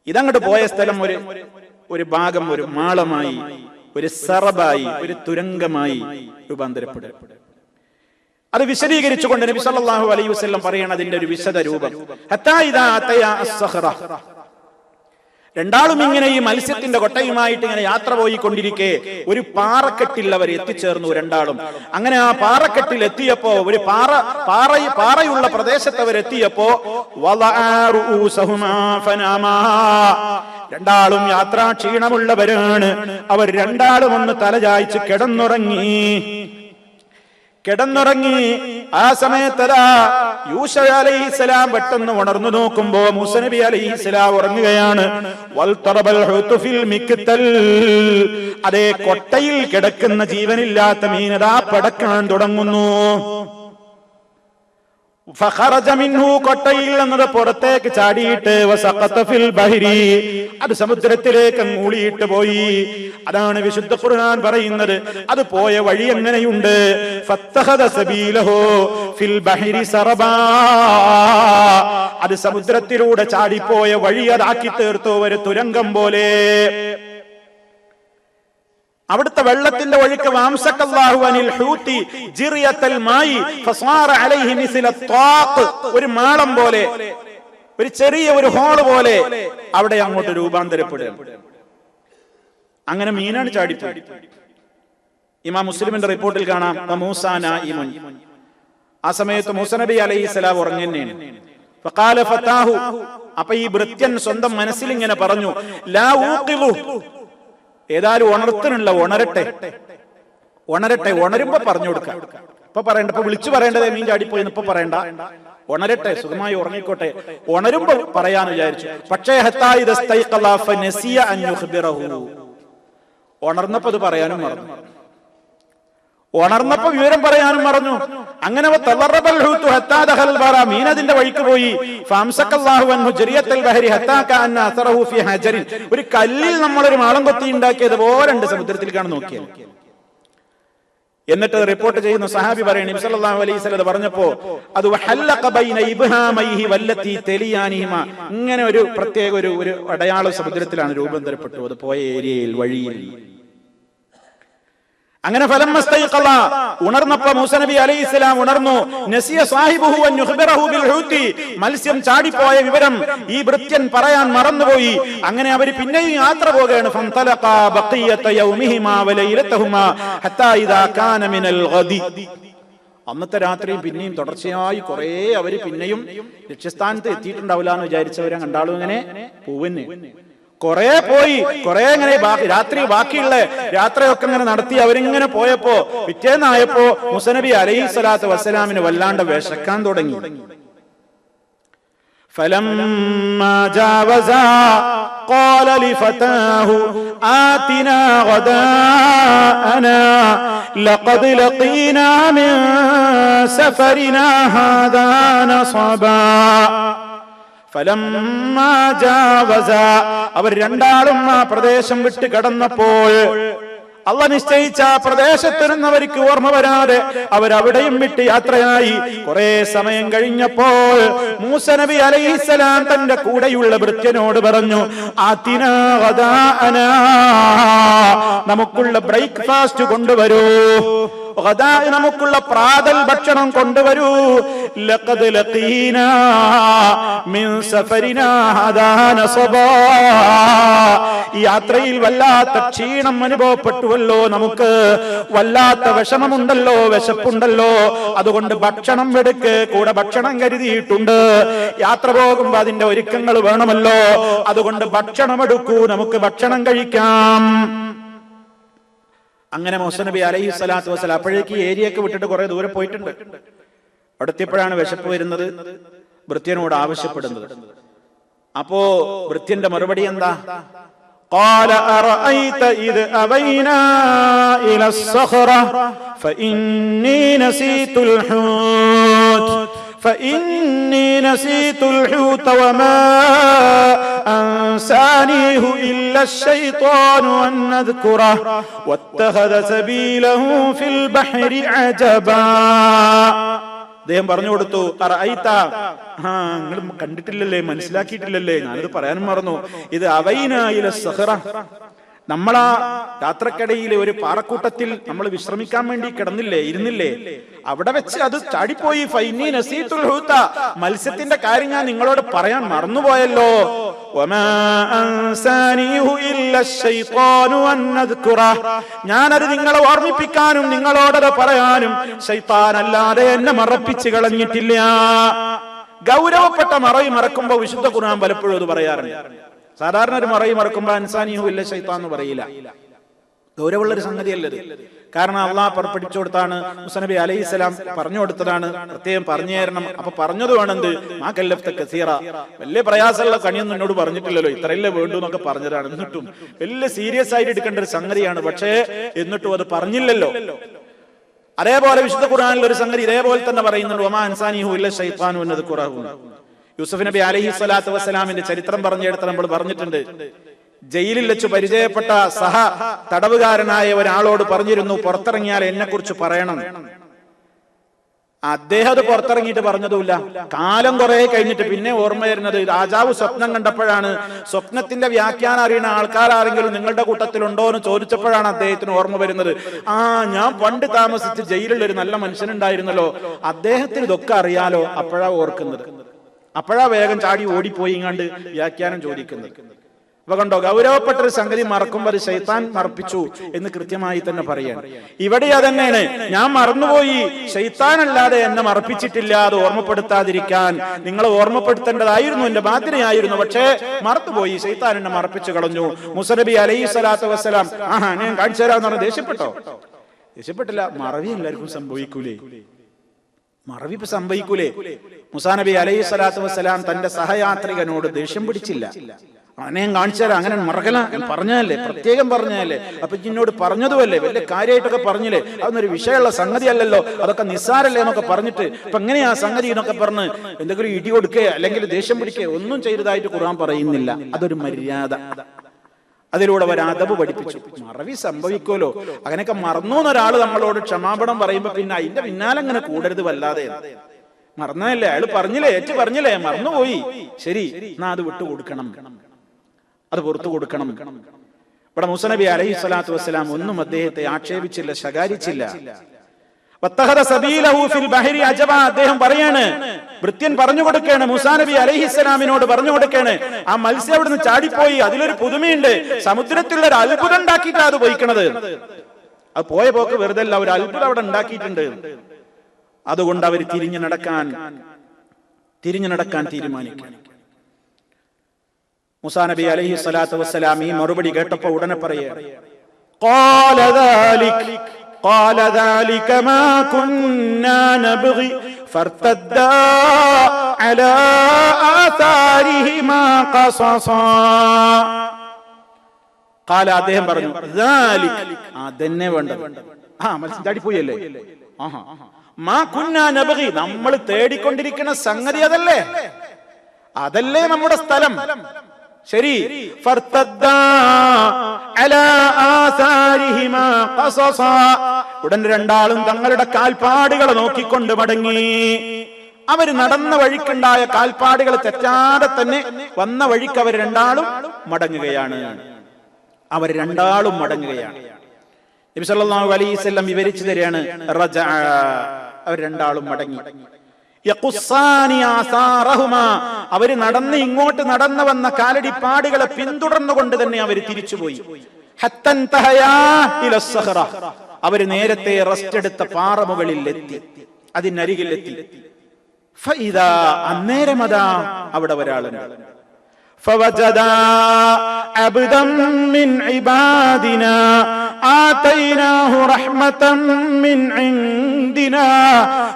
ഇതങ്ങോട്ട് പോയ സ്ഥലം ഒരു ഭാഗം ഒരു മാളമായി, ഒരു സറബായി, ഒരു തുരങ്കമായി രൂപാന്തരപ്പെടും. അത് വിശദീകരിച്ചുകൊണ്ട് നബി സല്ലല്ലാഹു അലൈഹി വസല്ലം പറയണ അതിന്റെ ഒരു വിശദ രൂപം, ഹത്താ ഇദാ അതയാ അസ്സഖറ, രണ്ടാളും ഇങ്ങനെ ഈ മത്സ്യത്തിന്റെ കൊട്ടയുമായിട്ട് ഇങ്ങനെ യാത്ര പോയിക്കൊണ്ടിരിക്കെ ഒരു പാറക്കെട്ടിൽ അവർ എത്തിച്ചേർന്നു രണ്ടാളും. അങ്ങനെ ആ പാറക്കെട്ടിൽ എത്തിയപ്പോ, ഒരു പാറയുള്ള പ്രദേശത്ത് അവർ എത്തിയപ്പോ, രണ്ടാളും യാത്രാ ക്ഷീണമുള്ളവരാണ്. അവർ രണ്ടാളും ഒന്ന് തലചായ്ച്ച് കിടന്നുറങ്ങി. ആ സമയത്തതാ യൂശ അലൈഹിസ്സലാം പെട്ടെന്ന് ഉണർന്നു നോക്കുമ്പോ മൂസാ നബി അലൈഹിസ്സലാം ഉറങ്ങുകയാണ്. അതേ കൊട്ടയിൽ കിടക്കുന്ന ജീവനില്ലാത്ത മീനതാ പടക്കാൻ തുടങ്ങുന്നു. ഫഖറജ മിൻഹു, കൊട്ടയിൽ നിന്നത് പുറത്തേക്ക് ചാടിയിട്ട്, വസഖത ഫിൽ ബഹരി, അത് സമുദ്രത്തിലേക്ക് മൂളിയിട്ട് പോയി. അതാണ് വിശുദ്ധ ഖുർആൻ പറയുന്നത്, അത് പോയ വഴി എങ്ങനെയുണ്ട്? ഫത്തഖദ സബീലഹു ഫിൽ ബഹരി സറബാ, അത് സമുദ്രത്തിലൂടെ ചാടിപ്പോയ വഴി അതാക്കി തീർത്തു ഒരു തുരങ്കം പോലെ. അവിടുത്തെ വെള്ളത്തിന്റെ ഒഴുക്ക് വാംസക്കല്ലാഹു അനിൽ ഹൂതി ജിറിയത്തൽ മായി ഫസാറ അലൈഹി മിസ്ല ത്വാഖ്, ഒരു മാളം പോലെ, ഒരു ചെറിയ ഒരു ഹോൾ പോലെ അവിടെ അങ്ങോട്ട് രൂപാന്തരപ്പെടുക. അങ്ങനെ മീനാണ് ചാടിപ്പോയി. ഇമാം മുസ്ലിമിന്റെ റിപ്പോർട്ടിൽ കാണാം മൂസാ നായിമുൻ, ആ സമയത്ത് മൂസ നബി അലൈഹിസ്സലാം ഉറങ്ങുന്നേന്. ഫഖാല ഫതാഹു, അപ്പൊ ഈ ഭൃത്യൻ സ്വന്തം മനസ്സിൽ ഇങ്ങനെ പറഞ്ഞു, ലാ ഊഖിലു, ഏതായാലും ഉണർത്തുന്നില്ല, ഉണരട്ടെ, ഉണരുമ്പോ പറഞ്ഞു കൊടുക്കാം. ഇപ്പൊ പറയണ്ട, ഇപ്പൊ വിളിച്ചു പറയേണ്ടത് മീൻ ചാടിപ്പോയി ഇപ്പൊ പറയണ്ട, ഉണരട്ടെ, സുഖമായി ഉറങ്ങിക്കോട്ടെ, ഉണരുമ്പോ പറയാന്ന് വിചാരിച്ചു. പക്ഷേ ഉണർന്നപ്പോ അത് പറയാനും മറന്നു, ഉണർന്നപ്പോ വിവരം പറയാനും മറന്നു. അങ്ങനെ മീൻ അതിന്റെ വഴിക്ക് പോയി. ഒരു കല്ലിൽ നമ്മളൊരു മാളം കൊത്തി ഉണ്ടാക്കിയത് പോലുണ്ട് സമുദ്രത്തിലേക്കാണ് നോക്കിയത്. എന്നിട്ട് റിപ്പോർട്ട് ചെയ്യുന്ന സഹാബി പറയുന്നു, നബി സല്ലല്ലാഹു അലൈഹി വസല്ലം പറഞ്ഞപ്പോ അത് ഇങ്ങനെ ഒരു പ്രത്യേക ഒരു അടയാള സമുദ്രത്തിലാണ് രൂപാന്തരപ്പെട്ടു, അത് പോയ ഏരിയയിൽ, വഴിയിൽ. അങ്ങനെ ഫലമ്മസ്തൈഖള, ഉണർന്നപ്പോ മൂസ നബി അലൈഹിസ്സലാം ഉണർന്നു. നസിയ സാഹിബുഹു അൻ യുഖ്ബിറഹു ബിൽ ഹൂതി, മത്സ്യം ചാടിപ്പോയ വിവരം ഈ ഭൃത്യൻ പറയാൻ മറന്നുപോയി. അങ്ങനെ അവർ പിന്നെയും യാത്ര പോകുകയാണ്. ഫന്തലഖാ ബഖിയത യൗമിഹിമാ വലൈലതഹുമാ ഹത്താ ഇദാ കാന മിനൽ ഗദി, അന്നത്തെ രാത്രിയും പിന്നെയും തുടർച്ചയായി കുറെ അവര് പിന്നെയും ലക്ഷ്യസ്ഥാനത്ത് എത്തിയിട്ടുണ്ടാവില്ല എന്ന് വിചാരിച്ചവരെ കണ്ടാളും ഇങ്ങനെ പൂവന് കുറെ പോയി, കുറെ ഇങ്ങനെ രാത്രി ബാക്കിയുള്ള യാത്രയൊക്കെ ഇങ്ങനെ നടത്തി അവരിങ്ങനെ പോയപ്പോ പിറ്റേന്നായപ്പോ മൂസ നബി അലൈഹിസ്സലാത്തു വസ്സലാമിന് വല്ലാണ്ട് വിശക്കാൻ തുടങ്ങി. فلما جاوزا قال لفتاه آتنا غداءنا لقد لقينا من سفرنا هذا نصبا. അവർ രണ്ടാളും ആ പ്രദേശം വിട്ട് കടന്നപ്പോൾ അള്ളാഹ് നിശ്ചയിച്ച ആ പ്രദേശത്തിരുന്നവർക്ക് ഓർമ്മ വരാതെ അവരവിടെയും വിട്ട് യാത്രയായി. കുറെ സമയം കഴിഞ്ഞപ്പോൾ മൂസ നബി അലൈഹിസ്സലാം തന്റെ കൂടെയുള്ള ഭൃത്യനോട് പറഞ്ഞു, ആതിനാ ഗദാഅനാ, നമുക്കുള്ള ബ്രേക്ക്ഫാസ്റ്റ് കൊണ്ടുവരൂ, നമുക്കുള്ള പ്രാതൽ ഭക്ഷണം കൊണ്ടുവരൂ. ലഖദ് ലഖീനാ മിൻ സഫരിനാ ഹദാ നസബാ, ഈ യാത്രയിൽ വല്ലാത്ത ക്ഷീണം അനുഭവപ്പെട്ടുവല്ലോ, നമുക്ക് വല്ലാത്ത വിഷമമുണ്ടല്ലോ, വിശപ്പുണ്ടല്ലോ, അതുകൊണ്ട് ഭക്ഷണം എടുക്ക്, കൂടെ ഭക്ഷണം കരുതിയിട്ടുണ്ട്. യാത്ര പോകുമ്പോ അതിന്റെ ഒരുക്കങ്ങൾ വേണമല്ലോ, അതുകൊണ്ട് ഭക്ഷണം എടുക്കൂ, നമുക്ക് ഭക്ഷണം കഴിക്കാം. അങ്ങനെ മൂസ നബി അലൈഹിസ്സലാത്തു വസ്സലാം അപ്പോഴേക്ക് ഏരിയയൊക്കെ വിട്ടിട്ട് കുറെ ദൂരെ പോയിട്ടുണ്ട്. അടുത്തപ്പോഴാണ് വിശപ്പ് വരുന്നത്, ഭൃത്യനോട് ആവശ്യപ്പെടുന്നത്. അപ്പോ ഭൃത്യന്റെ മറുപടി എന്താ? قال أرأيت إذ أوينا إلى الصخرة فإني نسيت الحوت وما أنسانيه إلا الشيطان أن نذكره واتخذ سبيله في البحر عجبا. അദ്ദേഹം പറഞ്ഞു കൊടുത്തു, നിങ്ങൾ കണ്ടിട്ടില്ലല്ലേ, മനസ്സിലാക്കിയിട്ടില്ലല്ലേ, ഞാനിത് പറയാനും മറന്നു. ഇത് അവൈനായിലെ സഹറ, നമ്മളാ യാത്രക്കിടയിലെ ഒരു പാറക്കൂട്ടത്തിൽ നമ്മൾ വിശ്രമിക്കാൻ വേണ്ടി ഇരുന്നില്ലേ, അവിടെ വെച്ച് അത് ചാടിപ്പോയി. ഫൈനി നസീതുൽ ഹൂത, മത്സ്യത്തിന്റെ കാര്യം ഞാൻ നിങ്ങളോട് പറയാൻ മറന്നുപോയല്ലോ. ഞാനത് നിങ്ങളെ ഓർമ്മിപ്പിക്കാനും നിങ്ങളോടത് പറയാനും ശൈത്താൻ അല്ലാതെ എന്നെ മറപ്പിച്ചു കളഞ്ഞിട്ടില്ല. ഗൗരവപ്പെട്ട മറവി മറക്കുമ്പോ വിശുദ്ധ ഖുർആൻ പലപ്പോഴും അത് പറയാറുണ്ട്. സാധാരണ ഒരു മറവി മറക്കുമ്പോ അൻസാനിഹു ഇല്ല ശൈത്താൻ എന്ന് പറയില്ല. ഗൗരവമുള്ളൊരു സംഗതിയല്ലത്. കാരണം അള്ളാഹ് പഠിപ്പിച്ചു കൊടുത്താണ്, മൂസ നബി അലൈഹിസ്സലാം പറഞ്ഞു കൊടുത്തതാണ്, പ്രത്യേകം പറഞ്ഞു തരണം. അപ്പൊ പറഞ്ഞത് വേണമെന്ത്, മാ കല്ലഫ്ത കസീറ, വലിയ പ്രയാസമുള്ള കണിയൊന്നും എന്നോട് പറഞ്ഞിട്ടില്ലല്ലോ, ഇത്രയല്ലേ വേണ്ടു എന്നൊക്കെ പറഞ്ഞതാണ്. എന്നിട്ടും വലിയ സീരിയസ് ആയിട്ട് എടുക്കേണ്ട ഒരു സംഗതിയാണ്, പക്ഷേ എന്നിട്ടും അത് പറഞ്ഞില്ലല്ലോ. അതേപോലെ വിശുദ്ധ ഖുർആനിൽ ഒരു സംഗതി ഇതേപോലെ തന്നെ പറയുന്നുണ്ട്, വമാ അൻസാനിഹു ഇല്ല ശൈത്താനു എന്നത് ഖുർആൻ. യൂസുഫ് നബി അലൈഹിസ്സലാത്തു വസ്സലാമിന്റെ ചരിത്രം പറഞ്ഞെടുത്ത് നമ്മൾ പറഞ്ഞിട്ടുണ്ട്. ജയിലിൽ വെച്ച് പരിചയപ്പെട്ട സഹ തടവുകാരനായ ഒരാളോട് പറഞ്ഞിരുന്നു, പുറത്തിറങ്ങിയാൽ എന്നെ കുറിച്ച് പറയണം. അദ്ദേഹം അത് പുറത്തിറങ്ങിയിട്ട് പറഞ്ഞതുമില്ല. കാലം കുറെ കഴിഞ്ഞിട്ട് പിന്നെ ഓർമ്മ വരുന്നത് രാജാവ് സ്വപ്നം കണ്ടപ്പോഴാണ്. സ്വപ്നത്തിന്റെ വ്യാഖ്യാനം അറിയുന്ന ആൾക്കാരെങ്കിലും നിങ്ങളുടെ കൂട്ടത്തിലുണ്ടോ എന്ന് ചോദിച്ചപ്പോഴാണ് അദ്ദേഹത്തിന് ഓർമ്മ വരുന്നത്, ഞാൻ പണ്ട് താമസിച്ച് ജയിലുള്ള ഒരു നല്ല മനുഷ്യനുണ്ടായിരുന്നല്ലോ, അദ്ദേഹത്തിന് ഇതൊക്കെ അറിയാലോ. അപ്പോഴാ ഓർക്കുന്നത്, അപ്പോഴാ വേഗം ചാടി ഓടിപ്പോയി ഇങ്ങാണ്ട് വ്യാഖ്യാനം ചോദിക്കുന്നത്. അപ്പൊ കണ്ടോ, ഗൗരവപ്പെട്ടൊരു സംഗതി മറക്കുമ്പോൾ അത് ശൈത്താൻ മറപ്പിച്ചു എന്ന് കൃത്യമായി തന്നെ പറയാൻ. ഇവിടെ അതന്നെയാണ്, ഞാൻ മറന്നുപോയി, ശൈത്താനല്ലാതെ എന്നെ മറപ്പിച്ചിട്ടില്ല, അത് ഓർമ്മപ്പെടുത്താതിരിക്കാൻ നിങ്ങൾ ഓർമ്മപ്പെടുത്തേണ്ടതായിരുന്നു, എന്റെ ബാധ്യതയായിരുന്നു. പക്ഷേ മറന്നുപോയി, ശൈത്താൻ എന്നെ മറപ്പിച്ചു കളഞ്ഞു. മൂസ നബി അലൈഹി സ്വലാത്തു വസ്സലാം ഞാൻ കാണിച്ചു തരാമെന്ന് പറഞ്ഞ് ദേഷ്യപ്പെട്ടോ? ദേഷ്യപ്പെട്ടില്ല. മറവി എല്ലാവർക്കും സംഭവിക്കൂലേ? മറവി ഇപ്പൊ സംഭവിക്കൂലേ? മൂസാ നബി അലൈഹി സ്വലാത്തു വസ്സലാം തന്റെ സഹയാത്രികനോട് ദേഷ്യം പിടിച്ചില്ല. അവനെ കാണിച്ചു തരാം, അങ്ങനെ മറക്കല പറഞ്ഞല്ലേ, പ്രത്യേകം പറഞ്ഞല്ലേ, അപ്പൊ എന്നോട് പറഞ്ഞതുമല്ലേ, വലിയ കാര്യമായിട്ടൊക്കെ പറഞ്ഞില്ലേ, അതൊന്നൊരു വിഷയമുള്ള സംഗതി അല്ലല്ലോ, അതൊക്കെ നിസ്സാരല്ലേ എന്നൊക്കെ പറഞ്ഞിട്ട് ഇപ്പൊ എങ്ങനെയാ സംഗതി എന്നൊക്കെ പറഞ്ഞ് എന്തെങ്കിലും ഇടി കൊടുക്കുക അല്ലെങ്കിൽ ദേഷ്യം പിടിക്കുക ഒന്നും ചെയ്തതായിട്ട് ഖുർആൻ പറയുന്നില്ല. അതൊരു മര്യാദ, അതിലൂടെ ഒരു അദബ് പഠിപ്പിച്ചു. മറവി സംഭവിക്കുമല്ലോ, അങ്ങനെയൊക്കെ മറന്നു എന്നൊരാൾ നമ്മളോട് ക്ഷമാപണം പറയുമ്പോ പിന്നെ അതിന്റെ പിന്നാലെ അങ്ങനെ കൂടരുത് വല്ലാതെ. മറന്നല്ലേ, അയാൾ പറഞ്ഞില്ലേ, ഏറ്റു പറഞ്ഞില്ലേ, മറന്നുപോയി, ശരി, എന്നാ അത് വിട്ടുകൊടുക്കണം, അത് പുറത്തു കൊടുക്കണം. ഇവിടെ മൂസ നബി അലൈഹി സ്വലാത്തു വസ്സലാം ഒന്നും അദ്ദേഹത്തെ ആക്ഷേപിച്ചില്ല, ശകാരിച്ചില്ല. അദ്ദേഹം പറയാണ്, ഭൃത്യൻ പറഞ്ഞു കൊടുക്കാണ്, മൂസാ നബി അലൈഹിസ്സലാമിനോട് പറഞ്ഞു കൊടുക്കാണ്, ആ മത്സ്യം അവിടുന്ന് ചാടിപ്പോയി, അതിലൊരു പുതുമയുണ്ട്, സമുദ്രത്തിലുള്ള ഒരു അത്ഭുതം ഉണ്ടാക്കിയിട്ടാണ് അത് പോയിക്കണത്. അത് പോയ പോക്ക് വെറുതെ അല്ല, ഒരു അത്ഭുതം അവിടെ ഉണ്ടാക്കിയിട്ടുണ്ട്. അതുകൊണ്ട് അവർ തിരിഞ്ഞു നടക്കാൻ തീരുമാനിക്കും. മൂസാ നബി അലൈഹി സ്വലാത്തു വസ്സലാം ഈ മറുപടി കേട്ടപ്പോൾ ഉടനെ പറയുക, قال ذلك ما كنا نبغي فارتدا على آثارهما قصصا. قال അദ്ദേഹം പറഞ്ഞു, ذلك അതന്നെ വേണ്ടത്. മത്സ്യം ചാടിപ്പോയല്ലേ, മാ കുന്നാ നബ്ഗി, നമ്മൾ തേടിക്കൊണ്ടിരിക്കുന്ന സംഗതി അതല്ലേ, അതല്ലേ നമ്മുടെ സ്ഥലം. ശരി, ഉടൻ രണ്ടാളും തങ്ങളുടെ കാൽപ്പാടുകളെ നോക്കിക്കൊണ്ട് മടങ്ങി. അവർ നടന്ന വഴിക്കുണ്ടായ കാൽപ്പാടുകൾ തെറ്റാതെ തന്നെ വന്ന വഴിക്ക് അവർ രണ്ടാളും മടങ്ങുകയാണ്. നബി സല്ലല്ലാഹു അലൈഹി വസല്ലം വിവരിച്ചു തരികയാണ്, അവർ രണ്ടാളും മടങ്ങി. അവര് നടന്ന് ഇങ്ങോട്ട് നടന്നു വന്ന കാലടിപ്പാടുകളെ പിന്തുടർന്നുകൊണ്ട് തന്നെ അവർ തിരിച്ചുപോയി. അവര് നേരത്തെ റെസ്റ്റ് എടുത്ത പാറമുകളിൽ എത്തി, അതിനരികിലെത്തി. അന്നേരമതാ അവിടെ ഒരാളുണ്ട്. فوجدا عبدا من عبادنا آتيناه رحمة من عندنا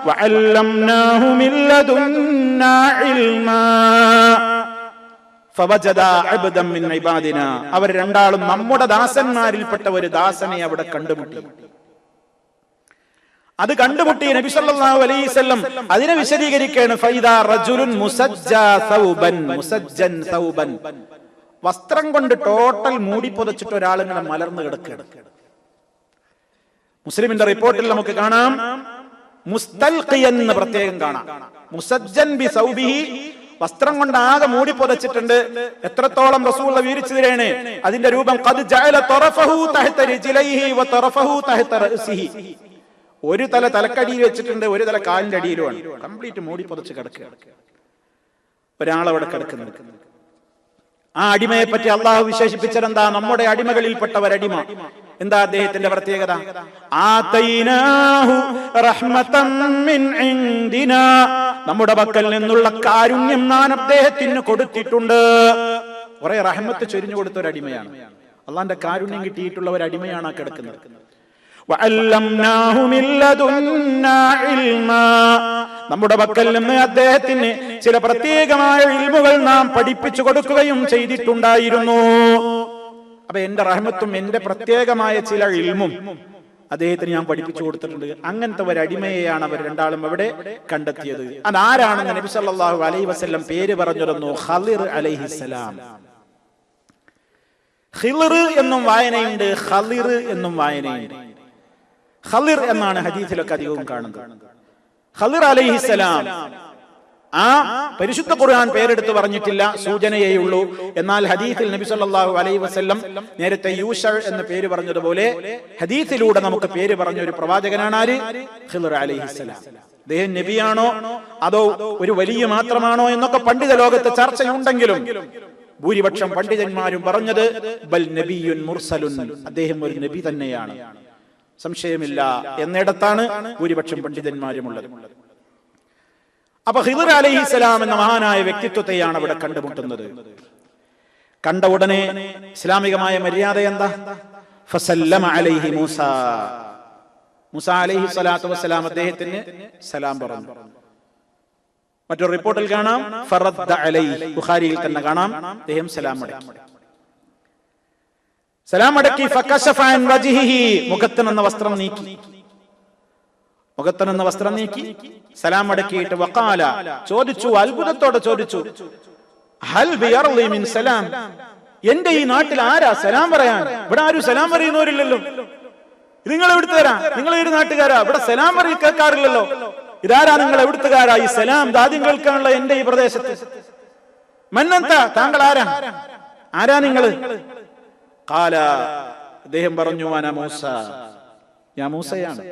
وعلمناه من لدنا علما. فوجدا عبدا من عبادنا, അവർ രണ്ടാളും നമ്മുടെ ദാസന്മാരിൽപ്പെട്ട ഒരു ദാസനെ അവിടെ കണ്ടുമുട്ടി. അത് കണ്ടുമുട്ടി നബി സല്ലല്ലാഹു അലൈഹി വസല്ലം അതിനെ വിശദീകരിക്കുകയാണ്. ഫൈദാ റജുലുൻ മുസജ്ജാ സൗബൻ, മുസജ്ജൻ സൗബൻ, വസ്ത്രം കൊണ്ട് ടോട്ടൽ മൂടി പുതച്ചിട്ട് ഒരാളിങ്ങനെ മലർന്നു കിടക്കുകയാണ്. മുസ്ലിമിന്റെ റിപ്പോർട്ടിൽ നമുക്ക് കാണാം, മുസ്തൽഖിയൻ എന്ന് പ്രത്യേകം കാണാം. മുസജ്ജൻ ബി സൗബിഹി, വസ്ത്രം കൊണ്ട് ആകെ മൂടി പുതച്ചിട്ടുണ്ട്. എത്രത്തോളം റസൂൽ വിവരിച്ചു തരാണ് അതിന്റെ രൂപം. ഖദ് ജഅല തറഫഹു തഹത റിജ്ലൈഹി വ തറഫഹു തഹത റഅസിഹി, ഒരു തല തലക്കടിയിൽ വെച്ചിട്ടുണ്ട്, ഒരു തല കാലിന്റെ അടിയിലുമാണ്. കംപ്ലീറ്റ് മൂടി പുതച്ച് കിടക്കുകയാണ് ഒരാളവിടെ കിടക്കുന്നത്. ആ അടിമയെ പറ്റി അള്ളാഹു വിശേഷിപ്പിച്ചത് എന്താ? നമ്മുടെ അടിമകളിൽപ്പെട്ട ഒരടിമ. എന്താ അദ്ദേഹത്തിന്റെ പ്രത്യേകത? ആതൈനാഹു റഹ്മതൻ മിൻ ഇൻദിനാ, നമ്മുടെ പക്കൽ നിന്നുള്ള കാരുണ്യം നാം അദ്ദേഹത്തിന് കൊടുത്തിട്ടുണ്ട്. കുറെ റഹ്മത്ത് ചൊരിഞ്ഞു കൊടുത്ത ഒരു അടിമയാണ്. അള്ളാന്റെ കാരുണ്യം കിട്ടിയിട്ടുള്ള ഒരു അടിമയാണ് ആ കിടക്കുന്നത്. നമ്മുടെ പക്കൽ നിന്ന് അദ്ദേഹത്തിന് ചില പ്രത്യേകമായ ഇൽമുകൾ നാം പഠിപ്പിച്ചു കൊടുക്കുകയും ചെയ്തിട്ടുണ്ടായിരുന്നു. അപ്പൊ എന്റെ റഹ്മത്തും എന്റെ പ്രത്യേകമായ ചില ഇൽമും അദ്ദേഹത്തിന് ഞാൻ പഠിപ്പിച്ചു കൊടുത്തിട്ടുണ്ട്. അങ്ങനത്തെ ഒരു അടിമയെയാണ് അവർ രണ്ടാളും അവിടെ കണ്ടെത്തിയത്. അതാരാണെന്ന് നബി സല്ലല്ലാഹു അലൈഹി വസല്ലം പേര് പറഞ്ഞിരുന്നു, ഖളിർ അലൈഹിസ്സലാം. ഖിളിർ എന്നും വായനയുണ്ട്, ഖളിർ എന്നും വായനയുണ്ട്. ഖളിർ എന്നാണ് ഹദീസിലൊക്കെ അധികവും കാണുന്നത്. ഖളിർ അലൈഹിസ്സലാം. ആ പരിശുദ്ധ ഖുർആൻ പേരെടുത്ത് പറഞ്ഞിട്ടില്ല, സൂചനയേ ഉള്ളൂ. എന്നാൽ ഹദീസിൽ നബി സല്ലല്ലാഹു അലൈഹി വസല്ലം നേരത്തെ യൂശ എന്ന പേര് പറഞ്ഞതുപോലെ ഹദീസിലൂടെ നമുക്ക് പേര് പറഞ്ഞ ഒരു പ്രവാചകനാണ് ആര്? ഖളിർ അലൈഹിസ്സലാം. അദ്ദേഹം നബിയാണോ അതോ ഒരു വലിയ മാത്രമാണോ എന്നൊക്കെ പണ്ഡിത ലോകത്ത് ചർച്ചയുണ്ടെങ്കിലും ഭൂരിപക്ഷം പണ്ഡിതന്മാരും പറഞ്ഞത് ബൽ നബിയുൻ മുർസലുൻ, അദ്ദേഹം ഒരു നബി തന്നെയാണ്, സംശയമില്ല എന്നിടത്താണ് ഭൂരിപക്ഷം പണ്ഡിതന്മാരും ഉള്ളത്. അപ്പൊ ഖിദ്ർ അലൈഹിസ്സലാം എന്ന മഹാനായ വ്യക്തിത്വത്തെയാണ് അവിടെ കണ്ടുമുട്ടുന്നത്. കണ്ട ഉടനെ ഇസ്ലാമികമായ മര്യാദ എന്താ? ഫസല്ലമ അലൈഹി മൂസ. മൂസ അലൈഹി സ്വലാത്തു വസ്സലാം അദ്ദേഹത്തിന് സലാം പറഞ്ഞു. മറ്റൊരു റിപ്പോർട്ടിൽ കാണാം ഫറദ്ദ അലൈഹി, ബുഖാരിയിൽ തന്നെ കാണാം അദ്ദേഹം സലാം മടക്കി. ഫകശഫ അൻ വജ്ഹിഹി, മുഖത്തനെന്ന വസ്ത്രം നീക്കി. മുഖത്തനെന്ന വസ്ത്രം നീക്കി സലാം മടക്കിയിട്ട് വഖാല, ചോദിച്ചു, അത്ഭുതത്തോടെ ചോദിച്ചു, ഹൽ ബിയർളി മിൻ സലാം, എന്റെ ഈ നാട്ടിൽ ആരാ സലാം പറയാൻ? ഇവിടെ ആരും സലാം പറയുന്നവരില്ലല്ലോ. നിങ്ങൾ എവിടുത്തുകാരാ? നിങ്ങൾ ഒരു നാട്ടുകാരാ? ഇവിടെ സലാം കേൾക്കാറില്ലല്ലോ. ഇതാരാ? നിങ്ങൾ എവിടുത്തുകാരാ? ഈ സലാം ആദ്യം കേൾക്കാനുള്ള എന്റെ ഈ പ്രദേശത്ത്. മന്നന്ത, താങ്കൾ ആരാ? ആരാ നിങ്ങള്? ഖാല, അദ്ദേഹം പറഞ്ഞു, അന മൂസ, ഞാൻ മൂസയാണ്.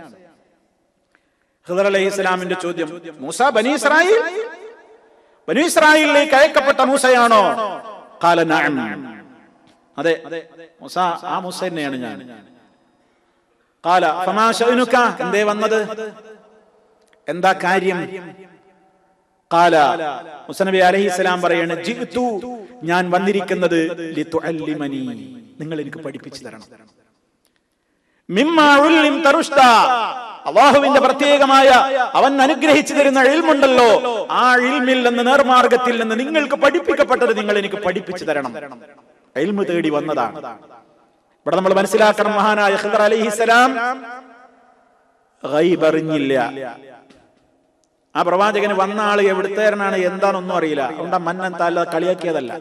ഖിദ്ർ അലൈഹിസ്സലാമിന്റെ ചോദ്യം, മൂസ ബനി ഇസ്രായേൽ, ബനി ഇസ്രായേലിലേക്ക് അയക്കപ്പെട്ട മൂസയാണോ? ഖാല നഅം, അതെ മൂസ, ആ മൂസ തന്നെയാണ് ഞാൻ. ഖാല ഫമാ ശഅനുക, എന്തേ വന്നത്? എന്താ കാര്യം? ഖാല, മൂസ നബി അലൈഹിസ്സലാം പറയാണ്, ജിഅ്തു, ഞാൻ വന്നിരിക്കുന്നത് ലിതുഅല്ലിമനി, നിങ്ങൾ എനിക്ക് പഠിപ്പിച്ചു തരണം. മിമ്മാ ഉല്ലിംത റുഷ്ദ, അല്ലാഹുവിന്റെ പ്രത്യേകമായ അവൻ അനുഗ്രഹിച്ചു തരുന്ന ഇൽമുണ്ടല്ലോ, ആ ഇൽമിൽ നിന്ന്, നേർമാർഗത്തിൽ നിന്ന് നിങ്ങൾക്ക് പഠിപ്പിക്കപ്പെട്ടത് നിങ്ങൾ എനിക്ക് പഠിപ്പിച്ചു തരണം. ഇൽമു തേടി വന്നതാണ്. ഇവിടെ നമ്മൾ മനസ്സിലാക്കണം, മഹാനായ ഖിദ്ർ അലൈഹിസ്സലാം ഗൈബ് അറിഞ്ഞില്ല. ആ പ്രവാചകന് വന്ന ആള് എവിടുത്തേരനാണ് എന്താണെന്നൊന്നും അറിയില്ല. അതുകൊണ്ട് മന്നന്താല കളിയാക്കിയതല്ല.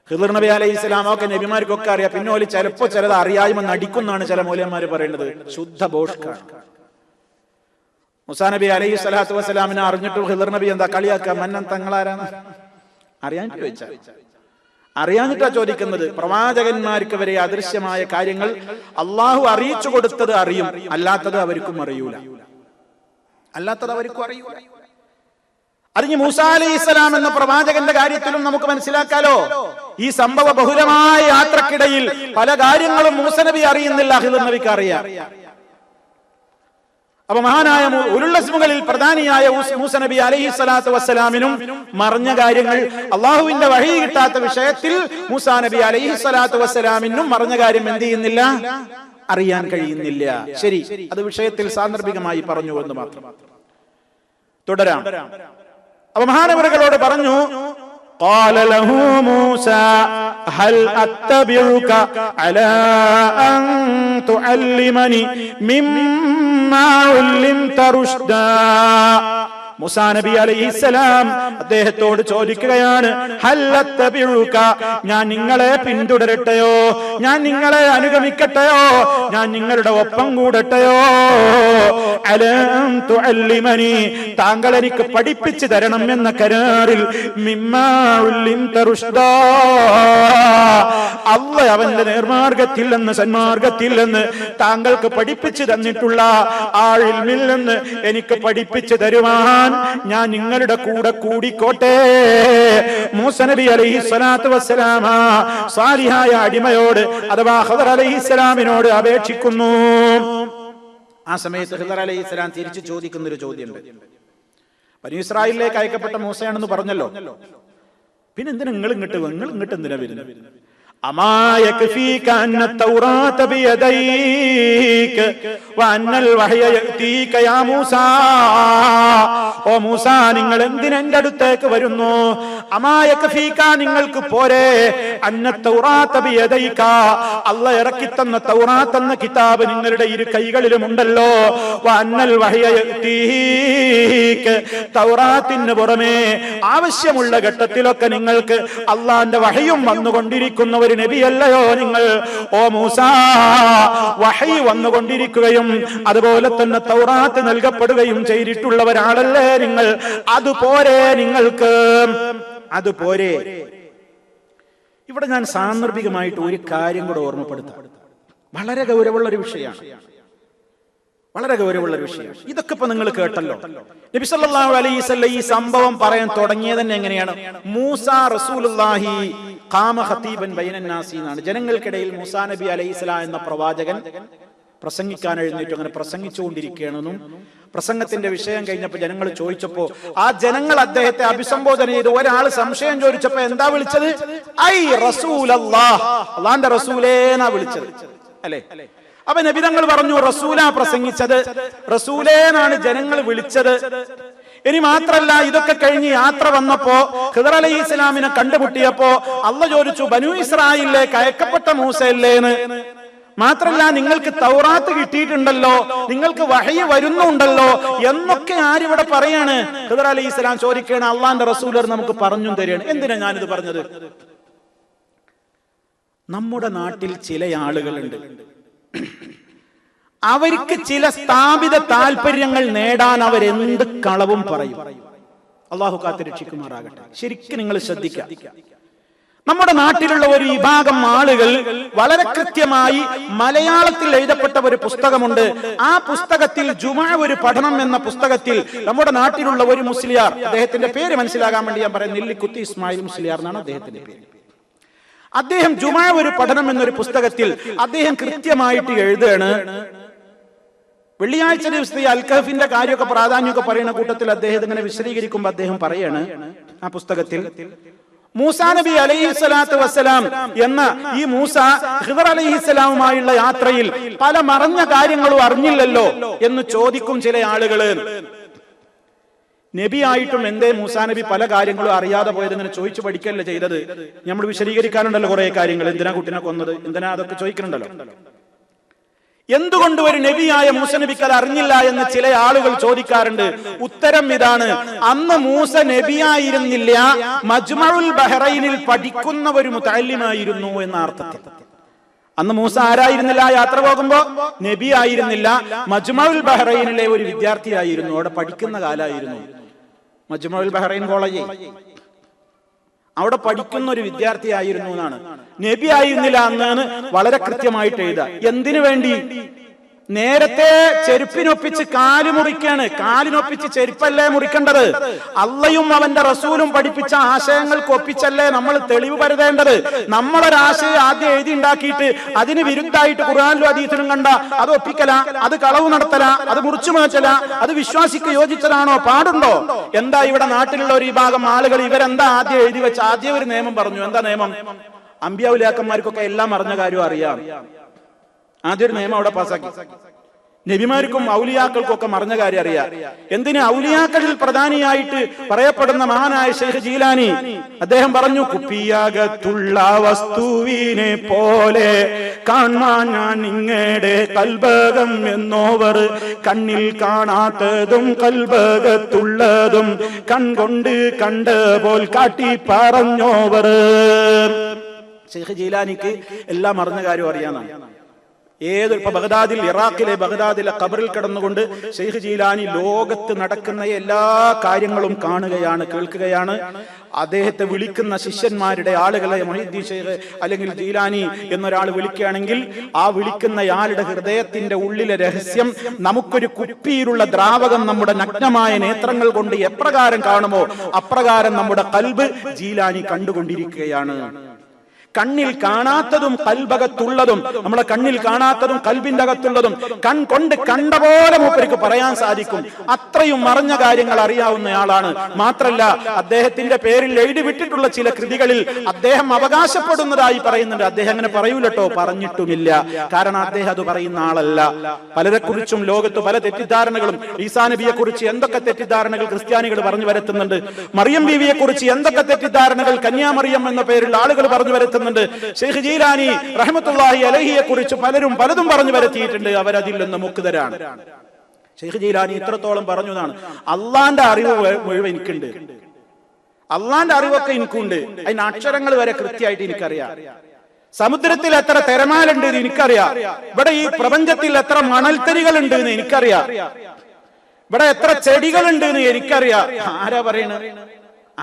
ഖിദ്ർ നബി അലൈഹിസ്സലാം ഒക്കെ നബിമാർക്കൊക്കെ അറിയാം. പിന്നെ ഓല് ചിലപ്പോ ചിലത് അറിയായ്മ നടിക്കുന്നാണ് ചില മൗലവിമാര് പറയുന്നത്. ശുദ്ധ ബോഷ്കാണ്. മൂസാ നബി അലൈഹി സ്വലാത്തു വസ്സലാമിനെ അറിഞ്ഞിട്ട് ഖിദ്ർ നബി എന്താ കളിയാക്കുക? മന്നൻ തങ്ങളാരാണ് അറിയാൻ ചോദിച്ചാൽ അറിയാഞ്ഞിട്ടാ ചോദിക്കുന്നത്. പ്രവാചകന്മാർക്ക് വരെ അദൃശ്യമായ കാര്യങ്ങൾ അള്ളാഹു അറിയിച്ചു കൊടുത്തത് അറിയും, അല്ലാത്തത് അവർക്കും അറിയൂല. അറിഞ്ഞ് മൂസാ അലൈഹിസ്സലാം എന്ന പ്രവാചകന്റെ കാര്യത്തിലും നമുക്ക് മനസ്സിലാക്കാലോ. ഈ സംഭവ ബഹുലമായ യാത്രക്കിടയിൽ പല കാര്യങ്ങളും മൂസ നബി അറിയുന്നില്ല, ഖിദ്ർ നബിക്ക് അറിയാം. അപ്പൊ മഹാനായ ഉലുൽ അസ്മുകളിൽ പ്രധാനിയായ മൂസ നബി അലൈഹി സ്വലാത്തു വസ്സലാമിനും മറിഞ്ഞ കാര്യങ്ങൾ, അള്ളാഹുവിന്റെ വഹി കിട്ടാത്ത വിഷയത്തിൽ മൂസാ നബി അലൈഹി സ്വലാത്തു വസ്സലാമിനും മറിഞ്ഞ കാര്യം എന്ത് ചെയ്യുന്നില്ല? അറിയാൻ കഴിയുന്നില്ല. ശരി, അത് വിഷയത്തിൽ സാന്ദർഭികമായി പറഞ്ഞു എന്ന് മാത്രം. തുടരാം. അപ്പൊ മഹാനവറുകളോട് പറഞ്ഞു, قال له موسى هل أتبعك على أن تعلمني مما علمت رشدا. മൂസാ നബി അലൈഹിസ്സലാം അദ്ദേഹത്തോട് ചോദിക്കുകയാണ്, ഹൽ അത്തബിഉക, ഞാൻ നിങ്ങളെ പിന്തുടരട്ടെയോ, ഞാൻ നിങ്ങളെ അനുഗമിക്കട്ടെയോ, ഞാൻ നിങ്ങളുടെ ഒപ്പം കൂടട്ടെയോ? അലാ തുഅല്ലിമനി, താങ്കൾ എനിക്ക് പഠിപ്പിച്ചു തരണം എന്ന കരാറിൽ, മിമ്മാ ഉല്ലിംത റുഷ്ദാ, അല്ലാഹ് അവന്റെ നേർമാർഗത്തിൽ നിന്ന്, സന്മാർഗത്തിൽ നിന്ന് താങ്കൾക്ക് പഠിപ്പിച്ചു തന്നിട്ടുള്ള ആ ഇൽമിൽ നിന്ന് എനിക്ക് പഠിപ്പിച്ചു തരുവാൻ ഞാൻ നിങ്ങളുടെ കൂടെ കൂടിക്കോട്ടെ. മൂസ നബി അലൈഹി സ്വലാത്തു വസ്സലാം സാലിഹായ അടിമയോട് അഥവാ ഖിദ്ർ അലൈഹിസ്സലാമിനോട് അപേക്ഷിക്കുന്നു. ആ സമയത്ത് ഖിദ്ർ അലൈഹിസ്സലാം തിരിച്ചു ചോദിക്കുന്നൊരു ചോദ്യമുണ്ട്. ബനി ഇസ്രായേലിലേക്ക് അയക്കപ്പെട്ട മൂസയാണെന്ന് പറഞ്ഞല്ലോ, പിന്നെ എന്തിനാ നിങ്ങൾ ഇങ്ങോട്ട് എന്തിനാ വരുന്നത്? അമാ യക്ഫീക അന്ന തൗറാത ബിയദൈക വഅന്നൽ വഹയ യഅതീക യാ മൂസാ. ഓ മൂസാ, നിങ്ങൾ എന്തിനാ എൻ്റെ അടുത്തേക്ക് വരുന്നു? അമായകഫീക നിങ്ങൾക്ക് പോരെ അന്ന തൗറാത്ത ബിയദൈക അല്ലാഹ് ഇറക്കി തന്ന തൗറാത്ത് എന്ന കിതാബ് നിങ്ങളുടെ ഇരു കൈകളിലും ഉണ്ടല്ലോ വഅന്നൽ വഹയ യതീക തൗറാത്തിന് പുറമേ ആവശ്യമുള്ള ഘട്ടത്തിലൊക്കെ നിങ്ങൾക്ക് അല്ലാഹുവിന്റെ വഹയും വന്നുകൊണ്ടിരിക്കുന്ന ഒരു നബിയല്ലയോ നിങ്ങൾ? ഓ മൂസ, വഹയി വന്നുകൊണ്ടിരിക്കുകയും അതുപോലെ തന്നെ തൗറാത്ത് നൽകപ്പെടുകയും ചെയ്തിട്ടുള്ളവരാണല്ലേ നിങ്ങൾ? അതുപോരെ നിങ്ങൾക്ക്, അതുപോരെ. ഇവിടെ ഞാൻ സാന്ദർഭികമായിട്ട് ഒരു കാര്യം കൂടെ ഓർമ്മപ്പെടുത്താം. വളരെ ഗൗരവമുള്ള ഒരു വിഷയമാണ്, വളരെ ഗൗരവമുള്ള ഒരു വിഷയം. ഇതൊക്കെ ഇപ്പൊ നിങ്ങൾ കേട്ടല്ലോ. നബി സല്ലല്ലാഹു അലൈഹി വസല്ലം ഈ സംഭവം പറയാൻ തുടങ്ങിയത് തന്നെ എങ്ങനെയാണ്? മൂസ റസൂലുള്ളാഹി ഖാമ ഖതീബൻ ബൈനന്നാസി എന്നാണ്. ജനങ്ങൾക്കിടയിൽ മൂസാ നബി അലൈഹിസ്സലാം എന്ന പ്രവാചകൻ പ്രസംഗിക്കാൻ എഴുന്നേറ്റു. അങ്ങനെ പ്രസംഗിച്ചുകൊണ്ടിരിക്കുകയാണെന്നും പ്രസംഗത്തിന്റെ വിഷയം കഴിഞ്ഞപ്പോൾ ജനങ്ങൾ ചോദിച്ചപ്പോ ആ ജനങ്ങൾ അദ്ദേഹത്തെ അഭിസംബോധന ചെയ്തു. ഒരാൾ സംശയം ചോദിച്ചപ്പോ എന്താ വിളിച്ചത്? ഐ റസൂലല്ലാഹ്, അല്ലാഹുവിന്റെ റസൂലേന്നാ വിളിച്ചത് അല്ലേ? അപ്പൊ നബി തങ്ങൾ പറഞ്ഞു റസൂലാ പ്രസംഗിച്ചത്, റസൂലേനാണ് ജനങ്ങൾ വിളിച്ചത്. ഇനി മാത്രല്ല, ഇതൊക്കെ കഴിഞ്ഞ് യാത്ര വന്നപ്പോ ഖിദർ അലൈഹിസ്സലാമിനെ കണ്ടുമുട്ടിയപ്പോ അല്ലാഹ് ചോദിച്ചു ബനൂ ഇസ്രായേലിലേക്ക് അയക്കപ്പെട്ട മൂസയല്ലേന്ന്. മാത്രല്ല നിങ്ങൾക്ക് തൗറാത്ത് കിട്ടിയിട്ടുണ്ടല്ലോ, നിങ്ങൾക്ക് വഹയി വരുന്നുണ്ടല്ലോ എന്നൊക്കെ ആരിവിടെ പറയാണ്? ഖിദർ അലൈഹിസ്സലാം ചോദിക്കുകയാണ്, അള്ളാന്റെ റസൂലർ നമുക്ക് പറഞ്ഞു തരികയാണ്. എന്തിനാ ഞാനിത് പറഞ്ഞത്? നമ്മുടെ നാട്ടിൽ ചില ആളുകളുണ്ട്, അവർക്ക് ചില സ്ഥാപിത താല്പര്യങ്ങൾ നേടാൻ അവരെന്ത് കളവും പറയും. അള്ളാഹു കാത്ത് രക്ഷിക്കുമാറാകട്ടെ. ശരിക്കും നിങ്ങൾ ശ്രദ്ധിക്കുക. നമ്മുടെ നാട്ടിലുള്ള ഒരു വിഭാഗം ആളുകൾ വളരെ കൃത്യമായി മലയാളത്തിൽ എഴുതപ്പെട്ട ഒരു പുസ്തകമുണ്ട്. ആ പുസ്തകത്തിൽ ജുമാ ഒരു പഠനം എന്ന പുസ്തകത്തിൽ നമ്മുടെ നാട്ടിലുള്ള ഒരു മുസ്ലിയാർ, അദ്ദേഹത്തിന്റെ പേര് മനസ്സിലാകാൻ വേണ്ടി ഞാൻ പറയുന്നത്, നെല്ലിക്കുത്തി ഇസ്മായിൽ മുസ്ലിയാർ എന്നാണ് അദ്ദേഹത്തിന്റെ പേര്. അദ്ദേഹം ജുമാ ഒരു പഠനം എന്നൊരു പുസ്തകത്തിൽ അദ്ദേഹം കൃത്യമായിട്ട് എഴുതുകയാണ്. വെള്ളിയാഴ്ച ദിവസത്തെ അൽക്കഹഫിന്റെ കാര്യമൊക്കെ പ്രാധാന്യമൊക്കെ പറയുന്ന കൂട്ടത്തിൽ അദ്ദേഹം ഇങ്ങനെ വിശദീകരിക്കുമ്പോൾ അദ്ദേഹം പറയാണ് ആ പുസ്തകത്തിൽ, മൂസാ നബി അലൈഹിസ്സലാത്തു വസ്സലാം എന്ന ഈ മൂസ ഖിദർ അലൈഹിസ്സലാമുമായുള്ള യാത്രയിൽ പല മറഞ്ഞ കാര്യങ്ങളും അറിഞ്ഞില്ലല്ലോ എന്ന് ചോദിക്കും ചില ആളുകള്. നബിയായിട്ടും എന്തേ മൂസാ നബി പല കാര്യങ്ങളും അറിയാതെ പോയത്? ഇങ്ങനെ ചോദിച്ചു പഠിക്കല്ലേ ചെയ്തത്? നമ്മൾ വിശദീകരിക്കാനുണ്ടല്ലോ കുറെ കാര്യങ്ങൾ. എന്തിനാ കുട്ടിനെ കൊന്നത്, എന്തിനാ അതൊക്കെ ചോദിക്കണുണ്ടല്ലോ. എന്തുകൊണ്ട് ഒരു നബിയായ മൂസ നബിക്ക് അത് അറിഞ്ഞില്ല എന്ന് ചില ആളുകൾ ചോദിക്കാറുണ്ട്. ഉത്തരം ഇതാണ്, അന്ന് മൂസ നബിയായിരുന്നില്ല, മജ്മഉൽ ബഹ്റൈനിൽ പഠിക്കുന്ന ഒരു മുതഅല്ലിമായിരുന്നു എന്ന അർത്ഥത്തിൽ. അന്ന് മൂസ ആരായിരുന്നില്ല? യാത്ര പോകുമ്പോ നബി ആയിരുന്നില്ല, മജ്മഉൽ ബഹ്റൈനിലെ ഒരു വിദ്യാർത്ഥിയായിരുന്നു, അവിടെ പഠിക്കുന്ന കാലായിരുന്നു. മജ്മഉൽ ബഹ്റൈൻ കോളേജ്, അവിടെ പഠിക്കുന്ന ഒരു വിദ്യാർത്ഥിയായിരുന്നു എന്നാണ്. നബി ആയിരുന്നില്ല എന്നാണ് വളരെ കൃത്യമായിട്ട് എഴുതുക. എന്തിനു വേണ്ടി? നേരത്തെ ചെരുപ്പിനൊപ്പിച്ച് കാല് മുറിക്കാണ്. കാലിനൊപ്പിച്ച് ചെരുപ്പല്ലേ മുറിക്കേണ്ടത്? അള്ളയും അവന്റെ റസൂലും പഠിപ്പിച്ച ആശയങ്ങൾക്ക് ഒപ്പിച്ചല്ലേ നമ്മൾ തെളിവ് പരതേണ്ടത്? നമ്മളൊരാശയം ആദ്യം എഴുതി ഉണ്ടാക്കിയിട്ട് അതിന് വിരുദ്ധായിട്ട് ഖുർആനിലും ഹദീസിലും കണ്ട അത് ഒപ്പിക്കല, അത് കളവ് നടത്തല, അത് മുറിച്ചു മാറ്റല, അത് വിശ്വാസിക്ക് യോജിച്ചതാണോ? പാടുണ്ടോ? എന്താ ഇവിടെ നാട്ടിലുള്ള ഒരു വിഭാഗം ആളുകൾ ഇവരെന്താ ആദ്യം എഴുതി വെച്ച? ആദ്യം ഒരു നിയമം പറഞ്ഞു. എന്താ നിയമം? അമ്പിയാവുലാക്കന്മാർക്കൊക്കെ എല്ലാം അറിഞ്ഞ കാര്യം അറിയാം. ആദ്യൊരു നിയമം അവിടെ പാസാക്കി. നബിമാർക്കും ഔലിയാക്കൾക്കും ഒക്കെ മറിഞ്ഞ കാര്യം അറിയാം. എന്തിന്? ഔലിയാക്കളിൽ പ്രധാനിയായിട്ട് പറയപ്പെടുന്ന മഹാനായ ശൈഖ് ജീലാനി അദ്ദേഹം പറഞ്ഞു, കുപ്പിയകത്തുള്ള വസ്തുവിനെ പോലെ കാണാൻ ഞാൻ നിങ്ങളുടെ കൽബകം എന്നോവർ, കണ്ണിൽ കാണാത്തതും കൽബകത്തുള്ളതും കൺകൊണ്ട് കണ്ട പോൽ കാട്ടി പറഞ്ഞോവർ. ശൈഖ് ജീലാനിക്ക് എല്ലാം മറിഞ്ഞ കാര്യം അറിയാമെന്നാണ്. ഇപ്പൊ ബഗ്ദാദിൽ, ഇറാഖിലെ ബഗ്ദാദിലെ ഖബറിൽ കിടന്നുകൊണ്ട് ശൈഖ് ജീലാനി ലോകത്ത് നടക്കുന്ന എല്ലാ കാര്യങ്ങളും കാണുകയാണ്, കേൾക്കുകയാണ്. അദ്ദേഹത്തെ വിളിക്കുന്ന ശിഷ്യന്മാരുടെ ആളുകളെ മുഹീദ്ദീൻ ശൈഖ് അല്ലെങ്കിൽ ജീലാനി എന്നൊരാൾ വിളിക്കുകയാണെങ്കിൽ ആ വിളിക്കുന്നയാളുടെ ഹൃദയത്തിന്റെ ഉള്ളിലെ രഹസ്യം നമുക്കൊരു കുപ്പിയിലുള്ള ദ്രാവകം നമ്മുടെ നഗ്നമായ നേത്രങ്ങൾ കൊണ്ട് എപ്രകാരം കാണുമോ അപ്രകാരം നമ്മുടെ ഖൽബ് ജീലാനി കണ്ടുകൊണ്ടിരിക്കുകയാണ്. കണ്ണിൽ കാണാത്തതും കൽബകത്തുള്ളതും, നമ്മളെ കണ്ണിൽ കാണാത്തതും കൽബിന്റെ അകത്തുള്ളതും കൊണ്ട് കണ്ട പോലെ മൂപ്പർക്ക് പറയാൻ സാധിക്കും. അത്രയും മറഞ്ഞ കാര്യങ്ങൾ അറിയാവുന്നയാളാണ്. മാത്രല്ല അദ്ദേഹത്തിന്റെ പേരിൽ എഴുതി വിട്ടിട്ടുള്ള ചില കൃതികളിൽ അദ്ദേഹം അവകാശപ്പെടുന്നതായി പറയുന്നുണ്ട്. അദ്ദേഹം അങ്ങനെ പറയൂലട്ടോ, പറഞ്ഞിട്ടുമില്ല. കാരണം അദ്ദേഹം അത് പറയുന്ന ആളല്ല. പലരെ കുറിച്ചും ലോകത്ത് പല തെറ്റിദ്ധാരണകളും, ഈസാ നബിയെ കുറിച്ച് എന്തൊക്കെ തെറ്റിദ്ധാരണകൾ ക്രിസ്ത്യാനികൾ പറഞ്ഞു വരുത്തുന്നുണ്ട്, മറിയം ബീവിയെ കുറിച്ച് എന്തൊക്കെ തെറ്റിദ്ധാരണകൾ കന്യാമറിയം എന്ന പേരിൽ ആളുകൾ പറഞ്ഞു വരുത്തുന്നുണ്ട്. ശൈഖ് ജീലാനി റഹ്മത്തുള്ളാഹി അലൈഹിയെ കുറിച്ച് പലരും പലതും പറഞ്ഞു വരുത്തിയിട്ടുണ്ട്. അവരതിൽ നിന്ന് മുക്തരാണ്. ശൈഖ് ജീലാനി ഇത്രത്തോളം പറഞ്ഞു എന്നാണ്, അള്ളാന്റെ അറിവ് മുഴുവൻ എനിക്കുണ്ട്, അള്ളാന്റെ അറിവൊക്കെ എനിക്കുണ്ട്, അതിന് അക്ഷരങ്ങൾ വരെ കൃത്യമായിട്ട് എനിക്കറിയാം. സമുദ്രത്തിൽ എത്ര തിരമാലുണ്ട് എന്ന് എനിക്കറിയാം. ഇവിടെ ഈ പ്രപഞ്ചത്തിൽ എത്ര മണൽത്തരികൾ ഉണ്ട് എന്ന് എനിക്കറിയാം. ഇവിടെ എത്ര ചെടികളുണ്ട് എന്ന് എനിക്കറിയാം.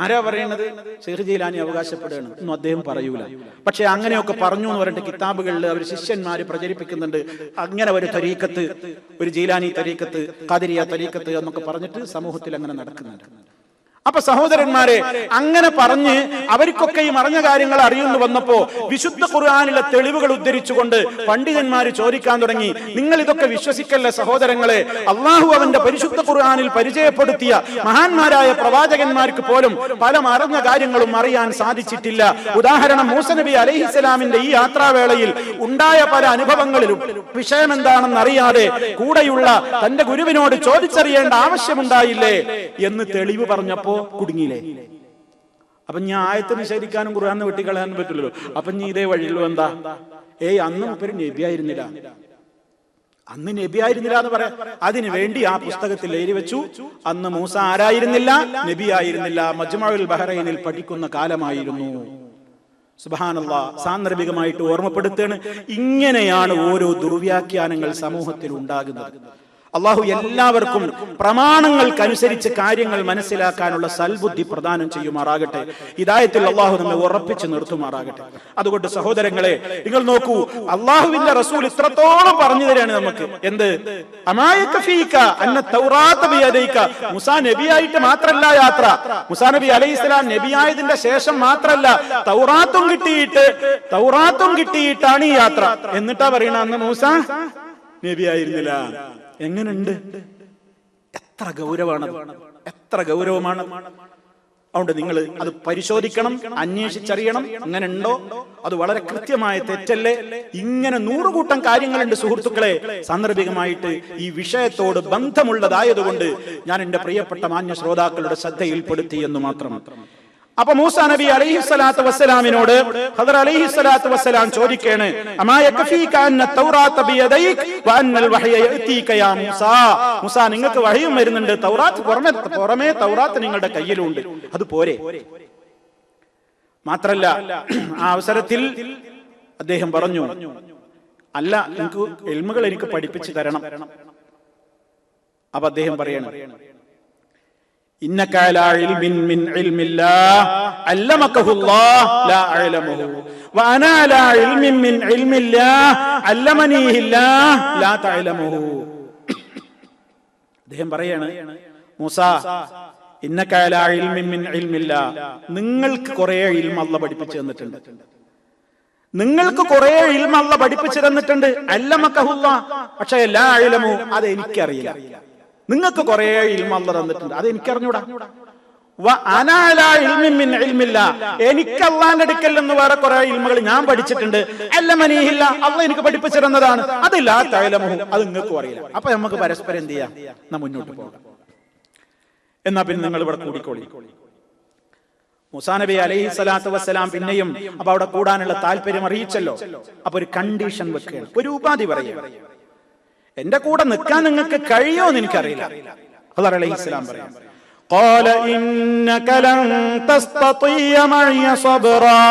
ആരാ പറയണത്? ശൈഖ് ജീലാനി അവകാശപ്പെടുകയാണ്. ഒന്നും അദ്ദേഹം പറയൂല. പക്ഷെ അങ്ങനെയൊക്കെ പറഞ്ഞു എന്ന് പറഞ്ഞിട്ട് കിതാബുകളിൽ അവർ ശിഷ്യന്മാര് പ്രചരിപ്പിക്കുന്നുണ്ട്. അങ്ങനെ ഒരു തരീഖത്ത്, ഒരു ജീലാനി തരീഖത്ത്, ഖാദിരിയ തരീഖത്ത് എന്നൊക്കെ പറഞ്ഞിട്ട് സമൂഹത്തിൽ അങ്ങനെ നടക്കുന്നുണ്ട്. അപ്പൊ സഹോദരന്മാരെ, അങ്ങനെ പറഞ്ഞ് അവർക്കൊക്കെ ഈ മറഞ്ഞ കാര്യങ്ങൾ അറിയുന്നു വന്നപ്പോ വിശുദ്ധ ഖുർആനിലെ തെളിവുകൾ ഉദ്ധരിച്ചുകൊണ്ട് പണ്ഡിതന്മാര് ചോദിക്കാൻ തുടങ്ങി, നിങ്ങൾ ഇതൊക്കെ വിശ്വസിക്കല്ലേ സഹോദരങ്ങളെ? അള്ളാഹു അവന്റെ പരിശുദ്ധ ഖുർആനിൽ പരിചയപ്പെടുത്തിയ മഹാന്മാരായ പ്രവാചകന്മാർക്ക് പോലും പല മറഞ്ഞ കാര്യങ്ങളും അറിയാൻ സാധിച്ചിട്ടില്ല. ഉദാഹരണം, മൂസ നബി അലൈഹിസ്സലാമിന്റെ ഈ യാത്രാവേളയിൽ ഉണ്ടായ പല അനുഭവങ്ങളിലും വിഷയം എന്താണെന്ന് അറിയാതെ കൂടെയുള്ള തന്റെ ഗുരുവിനോട് ചോദിച്ചറിയേണ്ട ആവശ്യമുണ്ടായില്ലേ എന്ന് തെളിവ് പറഞ്ഞപ്പോ കുടുങ്ങിയില്ലേ? അപ്പൊ ഞാൻ ആയത്ത് നിഷേധിക്കാനും ഖുർആനെ വെട്ടിക്കളയാനും പറ്റില്ലല്ലോ. അപ്പൊ നീ ഇതേ വഴിയിലോ എന്താ? അന്ന് മൂപ്പര് നബിയായിരുന്നില്ല, അന്ന് നബിയായിരുന്നില്ല എന്ന് പറയാം. അതിനു വേണ്ടി ആ പുസ്തകത്തിൽ എഴുതി വെച്ചു, അന്ന് മൂസ ആരായിരുന്നില്ല? നബിയായിരുന്നില്ല. മജ്മഉൽ ബഹ്റൈനിൽ പഠിക്കുന്ന കാലമായിരുന്നു. സുബ്ഹാനല്ലാഹ്, സാന്ദർഭികമായിട്ട് ഓർമ്മപ്പെടുത്തുകയാണ്. ഇങ്ങനെയാണ് ഓരോ ദുർവ്യാഖ്യാനങ്ങൾ സമൂഹത്തിൽ ഉണ്ടാകുന്നത്. അള്ളാഹു എല്ലാവർക്കും പ്രമാണങ്ങൾക്കനുസരിച്ച് കാര്യങ്ങൾ മനസ്സിലാക്കാനുള്ള സൽബുദ്ധി പ്രദാനം ചെയ്യുമാറാകട്ടെ. ഹിദായത്തിൽ അള്ളാഹു നമ്മെ ഉറപ്പിച്ച് നിർത്തുമാറാകട്ടെ. അതുകൊണ്ട് സഹോദരങ്ങളെ, നിങ്ങൾ നോക്കൂ, അള്ളാഹുവിന്റെ റസൂൽ ഇത്രത്തോളം പറഞ്ഞു തരാണ് നമുക്ക്. എന്ത്? മുസാ നബിയായിട്ട് മാത്രല്ല യാത്ര, മുസാ നബി അലൈഹിസ്സലാം നബിയായതിന്റെ ശേഷം മാത്രല്ല, തൗറാത്തും കിട്ടിയിട്ടാണ് ഈ യാത്ര. എന്നിട്ടാ പറയണ അന്ന് മൂസ നബിയായിരുന്നില്ല. എങ്ങനെയുണ്ട്? എത്ര ഗൗരവമാണ്. അതുകൊണ്ട് നിങ്ങൾ അത് പരിശോധിക്കണം, അന്വേഷിച്ചറിയണം. അങ്ങനെ ഉണ്ടോ? അത് വളരെ കൃത്യമായ തെറ്റല്ലേ? ഇങ്ങനെ 100 കൂട്ടം കാര്യങ്ങളുണ്ട് സുഹൃത്തുക്കളെ. സാന്ദർഭികമായിട്ട് ഈ വിഷയത്തോട് ബന്ധമുള്ളതായതുകൊണ്ട് ഞാൻ എന്റെ പ്രിയപ്പെട്ട മാന്യ ശ്രോതാക്കളുടെ ശ്രദ്ധയിൽപ്പെടുത്തി എന്ന് മാത്രം. അപ്പൊ മൂസാ നബി അലൈഹിസ്സലാത്തു വസ്സലാമിനോട് ഖദർ അലൈഹിസ്സലാത്തു വസ്സലാം ചോദിക്കാണ്, അമാ യക്ഫീക അന്ന തൗറാത്ത ബിയദൈക വഅന്നൽ വഹയ യഅതീക യാ മൂസാ. മൂസാ, നിങ്ങൾക്ക് വഹയും വരുന്നുണ്ട്, തൗറാത്ത് പുറമേ തൗറാത്ത് നിങ്ങളുടെ കയ്യിലുണ്ട്, അത് പോരെ? മാത്രല്ല ആ അവസരത്തിൽ അദ്ദേഹം പറഞ്ഞു, അല്ല, നിങ്ങൾക്ക് ഇൽമുകൾ എനിക്ക് പഠിപ്പിച്ചു തരണം. അപ്പൊ അദ്ദേഹം പറയണം, ഇന്നക അലാ ഇൽമിൻ മിൻ ഇൽമില്ലാഹ് അല്ലമകഹുല്ലാഹ് ലാ അഅലമുഹു വഅനാ അലാ ഇൽമിൻ മിൻ ഇൽമില്ലാഹ് അല്ലമനീഹില്ലാഹ് ലാ തഅലമുഹു. അദ്ദേഹം പറയാണ്, മൂസാ, ഇന്നക അലാ ഇൽമിൻ മിൻ ഇൽമില്ലാഹ്, നിങ്ങൾക്ക് കുറേ ഇൽമ അല്ലാഹ് പഠിപ്പിച്ചു തന്നിട്ടുണ്ട്. നിങ്ങൾക്ക് കുറേ ഇൽമ അല്ലാഹ് പഠിപ്പിച്ചു തന്നിട്ടുണ്ട്. അല്ലമകഹുല്ലാഹ്, പക്ഷേ ലാ അഅലമു, അത് എനിക്കറിയില്ല. നിങ്ങൾക്ക് കുറെ ഇൽമ അല്ലാഹ് തന്നിട്ടുണ്ട്, അത് എനിക്കറിഞ്ഞൂടാ. എനിക്ക് അള്ളാന്റെ അടുക്കൽ നിന്ന് വേറെ കുറെ ഇൽമകൾ ഞാൻ പഠിച്ചിട്ടുണ്ട്. അല്ലമനീഹില്ല, അള്ളാഹ് എനിക്ക് പഠിപ്പിച്ചു തന്നതാണ്. അത് ലാ തഅലമുഹു, അത് നിങ്ങൾക്കും അറിയില്ല. അപ്പൊ നമുക്ക് പരസ്പരം എന്ത് ചെയ്യാം? നാം മുന്നോട്ട് പോകാം. എന്നാ പിന്നെ നിങ്ങൾ ഇവിടെ കൂടിക്കോളി. മൂസാ നബി അലൈഹിസ്സലാത്തു വസ്സലാം പിന്നെയും അപ്പൊ അവിടെ കൂടാനുള്ള താല്പര്യം അറിയിച്ചല്ലോ. അപ്പൊ ഒരു കണ്ടീഷൻ വെക്കുകയാണ്, ഒരു ഉപാധി പറയുക. എന്റെ കൂടെ നിൽക്കാൻ നിങ്ങൾക്ക് കഴിയുമോന്ന് എനിക്കറിയില്ല. ഖദർ അലൈഹിസ്സലാം പറയാം, قال إنك لن تستطيع معي صبرا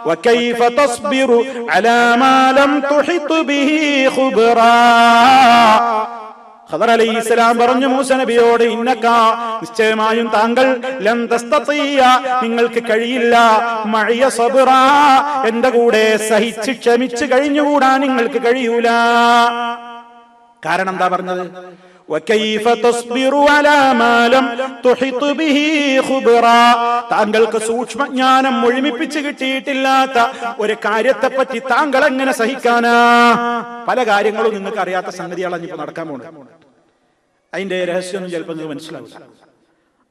وكيف تصبر على ما لم تحط به خبرا. ഖദർ അലൈഹിസ്സലാം പറഞ്ഞു മൂസ നബിയോട്, ഇന്നക, നിശ്ചയമായും താങ്കൾ, ലൻ തസ്തതിയ, നിങ്ങൾക്ക് കഴിയില്ല, മഅയ സബ്റ, എന്റെ കൂടെ സഹിച്ച് ക്ഷമിച്ച് കഴിഞ്ഞുകൂടാൻ നിങ്ങൾക്ക് കഴിയൂല. കാരണം എന്താ പറഞ്ഞത്? വകൈഫ തസ്ബിറു അലാ മാ ലം തുഹിത് ബിഹി ഖുബ്റാ. താങ്കൾക്ക് സൂക്ഷ്മജ്ഞാനം ഒഴിമിപ്പിച്ച് കിട്ടിയിട്ടില്ലാത്ത ഒരു കാര്യത്തെപ്പറ്റി താങ്കൾ എങ്ങനെ സഹിക്കാനാ? പല കാര്യങ്ങളും നിങ്ങൾക്ക് അറിയാത്ത സംഗതികളാണ് ഇപ്പൊ നടക്കാൻ പോകുന്നത്. അതിന്റെ രഹസ്യമൊന്നും ചിലപ്പോൾ നിങ്ങൾക്ക് മനസ്സിലാവില്ല.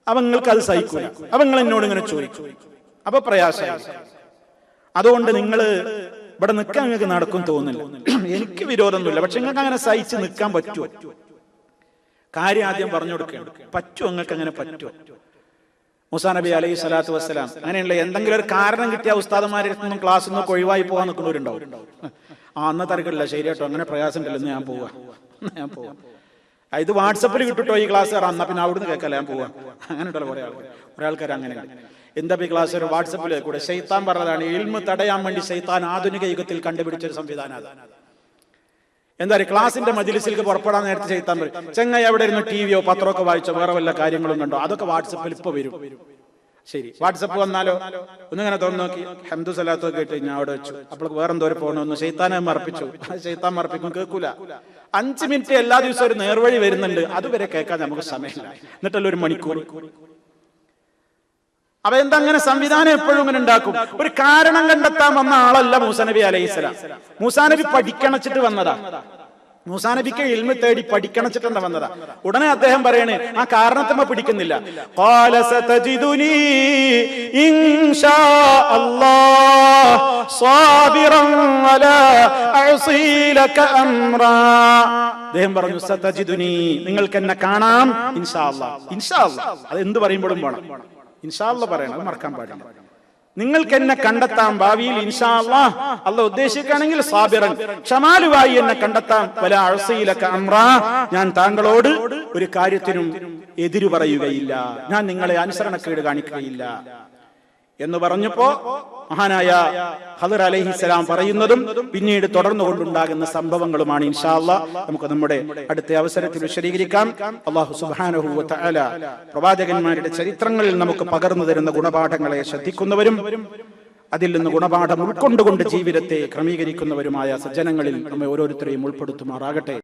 അപ്പൊ നിങ്ങൾക്ക് അത് സഹിക്കൂല. അപ്പൊ നിങ്ങൾ എന്നോട് ഇങ്ങനെ ചോദിക്കും, അപ്പൊ പ്രയാസമായി. അതുകൊണ്ട് നിങ്ങൾ ഇവിടെ നിൽക്കാൻ നിങ്ങൾക്ക് നടക്കും തോന്നില്ല. എനിക്ക് വിരോധമൊന്നുമില്ല, പക്ഷെ നിങ്ങൾക്ക് അങ്ങനെ സഹിച്ച് നിൽക്കാൻ പറ്റുമോ? കാര്യം ആദ്യം പറഞ്ഞു കൊടുക്കുകയാണ്. പറ്റുമോ? നിങ്ങൾക്ക് അങ്ങനെ പറ്റുമോ? മൂസാ നബി അലൈഹി സ്വലാത്തു വസ്സലാം അങ്ങനെയുള്ള എന്തെങ്കിലും ഒരു കാരണം കിട്ടിയ ഉസ്താദന്മാരെ നിന്നും ക്ലാസ്സിൽ നിന്നൊക്കെ ഒഴിവായി പോകാൻ നിൽക്കുന്നവരുണ്ടാവും. അന്ന് തരക്കില്ല, ശരിയാട്ടോ, അങ്ങനെ പ്രയാസം ഉണ്ടല്ലോ, ഞാൻ പോവാ. ഇത് വാട്സപ്പിൽ കിട്ടിട്ടോ ഈ ക്ലാസ് കയറാം, എന്നാ പിന്നെ അവിടുന്ന് കേൾക്കല്ല, ഞാൻ പോവാ. അങ്ങനെ ഉണ്ടല്ലോ കുറെ ആൾക്കാർ അങ്ങനെ. എന്താ ഈ ക്ലാസ് ഒരു വാട്സപ്പിൽ കൂടെ ശൈത്താൻ പറഞ്ഞതാണ്. ഇൽമ് തടയാൻ വേണ്ടി ശൈത്താൻ ആധുനിക യുഗത്തിൽ കണ്ടുപിടിച്ചൊരു സംവിധാനം. എന്താ പറയുക, ക്ലാസിന്റെ മജ്‌ലിസിലേക്ക് പുറപ്പെടാൻ നേരത്തെ ശൈത്താൻ പറയും, ചെങ്ങായി എവിടെ ഇരുന്ന് ടിവിയോ പത്രമൊക്കെ വായിച്ചോ, വേറെ വല്ല കാര്യങ്ങളും കണ്ടോ, അതൊക്കെ വാട്സപ്പിൽ ഇപ്പൊ വരും. ശരി, വാട്സപ്പ് വന്നാലോ ഒന്നിങ്ങനെ തോന്നി നോക്കി ഹംദു സലാത്തു ഒക്കെ ഇട്ട് ഞാൻ അവിടെ വെച്ചു. അപ്പോൾ വേറെന്തോ ഒരു പോകണമെന്ന് ശൈത്താനെ മറപ്പിച്ചു. ശൈത്താൻ മറപ്പിക്കും, കേൾക്കൂല. 5 മിനിറ്റ് എല്ലാ ദിവസവും ഒരു നേർവഴി വരുന്നുണ്ട്, അതുവരെ കേൾക്കാൻ നമുക്ക് സമയമില്ല. എന്നിട്ടല്ലോ ഒരു മണിക്കൂർ. അപ്പൊ എന്താ അങ്ങനെ സംവിധാനം എപ്പോഴും ഇങ്ങനെ ഉണ്ടാക്കും. ഒരു കാരണം കണ്ടെത്താൻ വന്ന ആളല്ല മൂസാ നബി അലൈഹിസ്സലാം. മൂസാ നബി പഠിക്കണച്ചിട്ട് വന്നതാ. മൂസാ നബിക്ക് ഇൽമ് തേടി പഠിക്കണച്ചിട്ട് വന്നതാ. ഉടനെ അദ്ദേഹം പറയണേ, ആ കാരണത്തമ്മ പിടിക്കുന്നില്ല. ഖാല സതജിദുനി ഇൻഷാ അല്ലാഹ് സാബിറൻ വലാ അഅസീ ലക അംറാ. അദ്ദേഹം പറഞ്ഞു, സതജിദുനി, നിങ്ങൾക്ക് എന്നെ കാണാം ഇൻഷാ അല്ലാഹ്. ഇൻഷാ അല്ലാഹ് അത് എന്ത് പറയുമ്പോഴും വേണം ഇൻഷാ അല്ലാഹ് പറയണം, അത് മറക്കാൻ പാടില്ല. നിങ്ങൾക്ക് എന്നെ കണ്ടെത്താം ഭാവിയിൽ ഇൻഷാ അല്ലാഹ്. അല്ലാഹ് ഉദ്ദേശിക്കുകയാണെങ്കിൽ സാബിറൻ, ക്ഷമാലുവായി എന്നെ കണ്ടെത്താം. വലാ അഅസീ ലക അംറാ, ഞാൻ താങ്കളോട് ഒരു കാര്യത്തിനും എതിരു പറയുകയില്ല, ഞാൻ നിങ്ങളെ അനുസരണക്കേട് കാണിക്കുകയില്ല എന്ന് പറഞ്ഞപ്പോ മഹാനായ ഖദർ അലൈഹിസ്സലാം പറയുന്നതും പിന്നീട് തുടർന്നുകൊണ്ടുണ്ടാകുന്ന സംഭവങ്ങളുമാണ് ഇൻഷാ അല്ലാഹ് നമുക്ക് നമ്മുടെ അടുത്ത അവസരത്തിൽ വിശദീകരിക്കാം. അല്ലാഹു സുബ്ഹാനഹു വ തആല പ്രവാചകന്മാരുടെ ചരിത്രങ്ങളിൽ നമുക്ക് പകർന്നു തരുന്ന ഗുണപാഠങ്ങളെ ശ്രദ്ധിക്കുന്നവരും അതിൽ നിന്ന് ഗുണപാഠം ഉൾക്കൊണ്ടുകൊണ്ട് ജീവിതത്തെ ക്രമീകരിക്കുന്നവരുമായ സജ്ജനങ്ങളിൽ നമ്മെ ഓരോരുത്തരെയും ഉൾപ്പെടുത്തുമാറാകട്ടെ.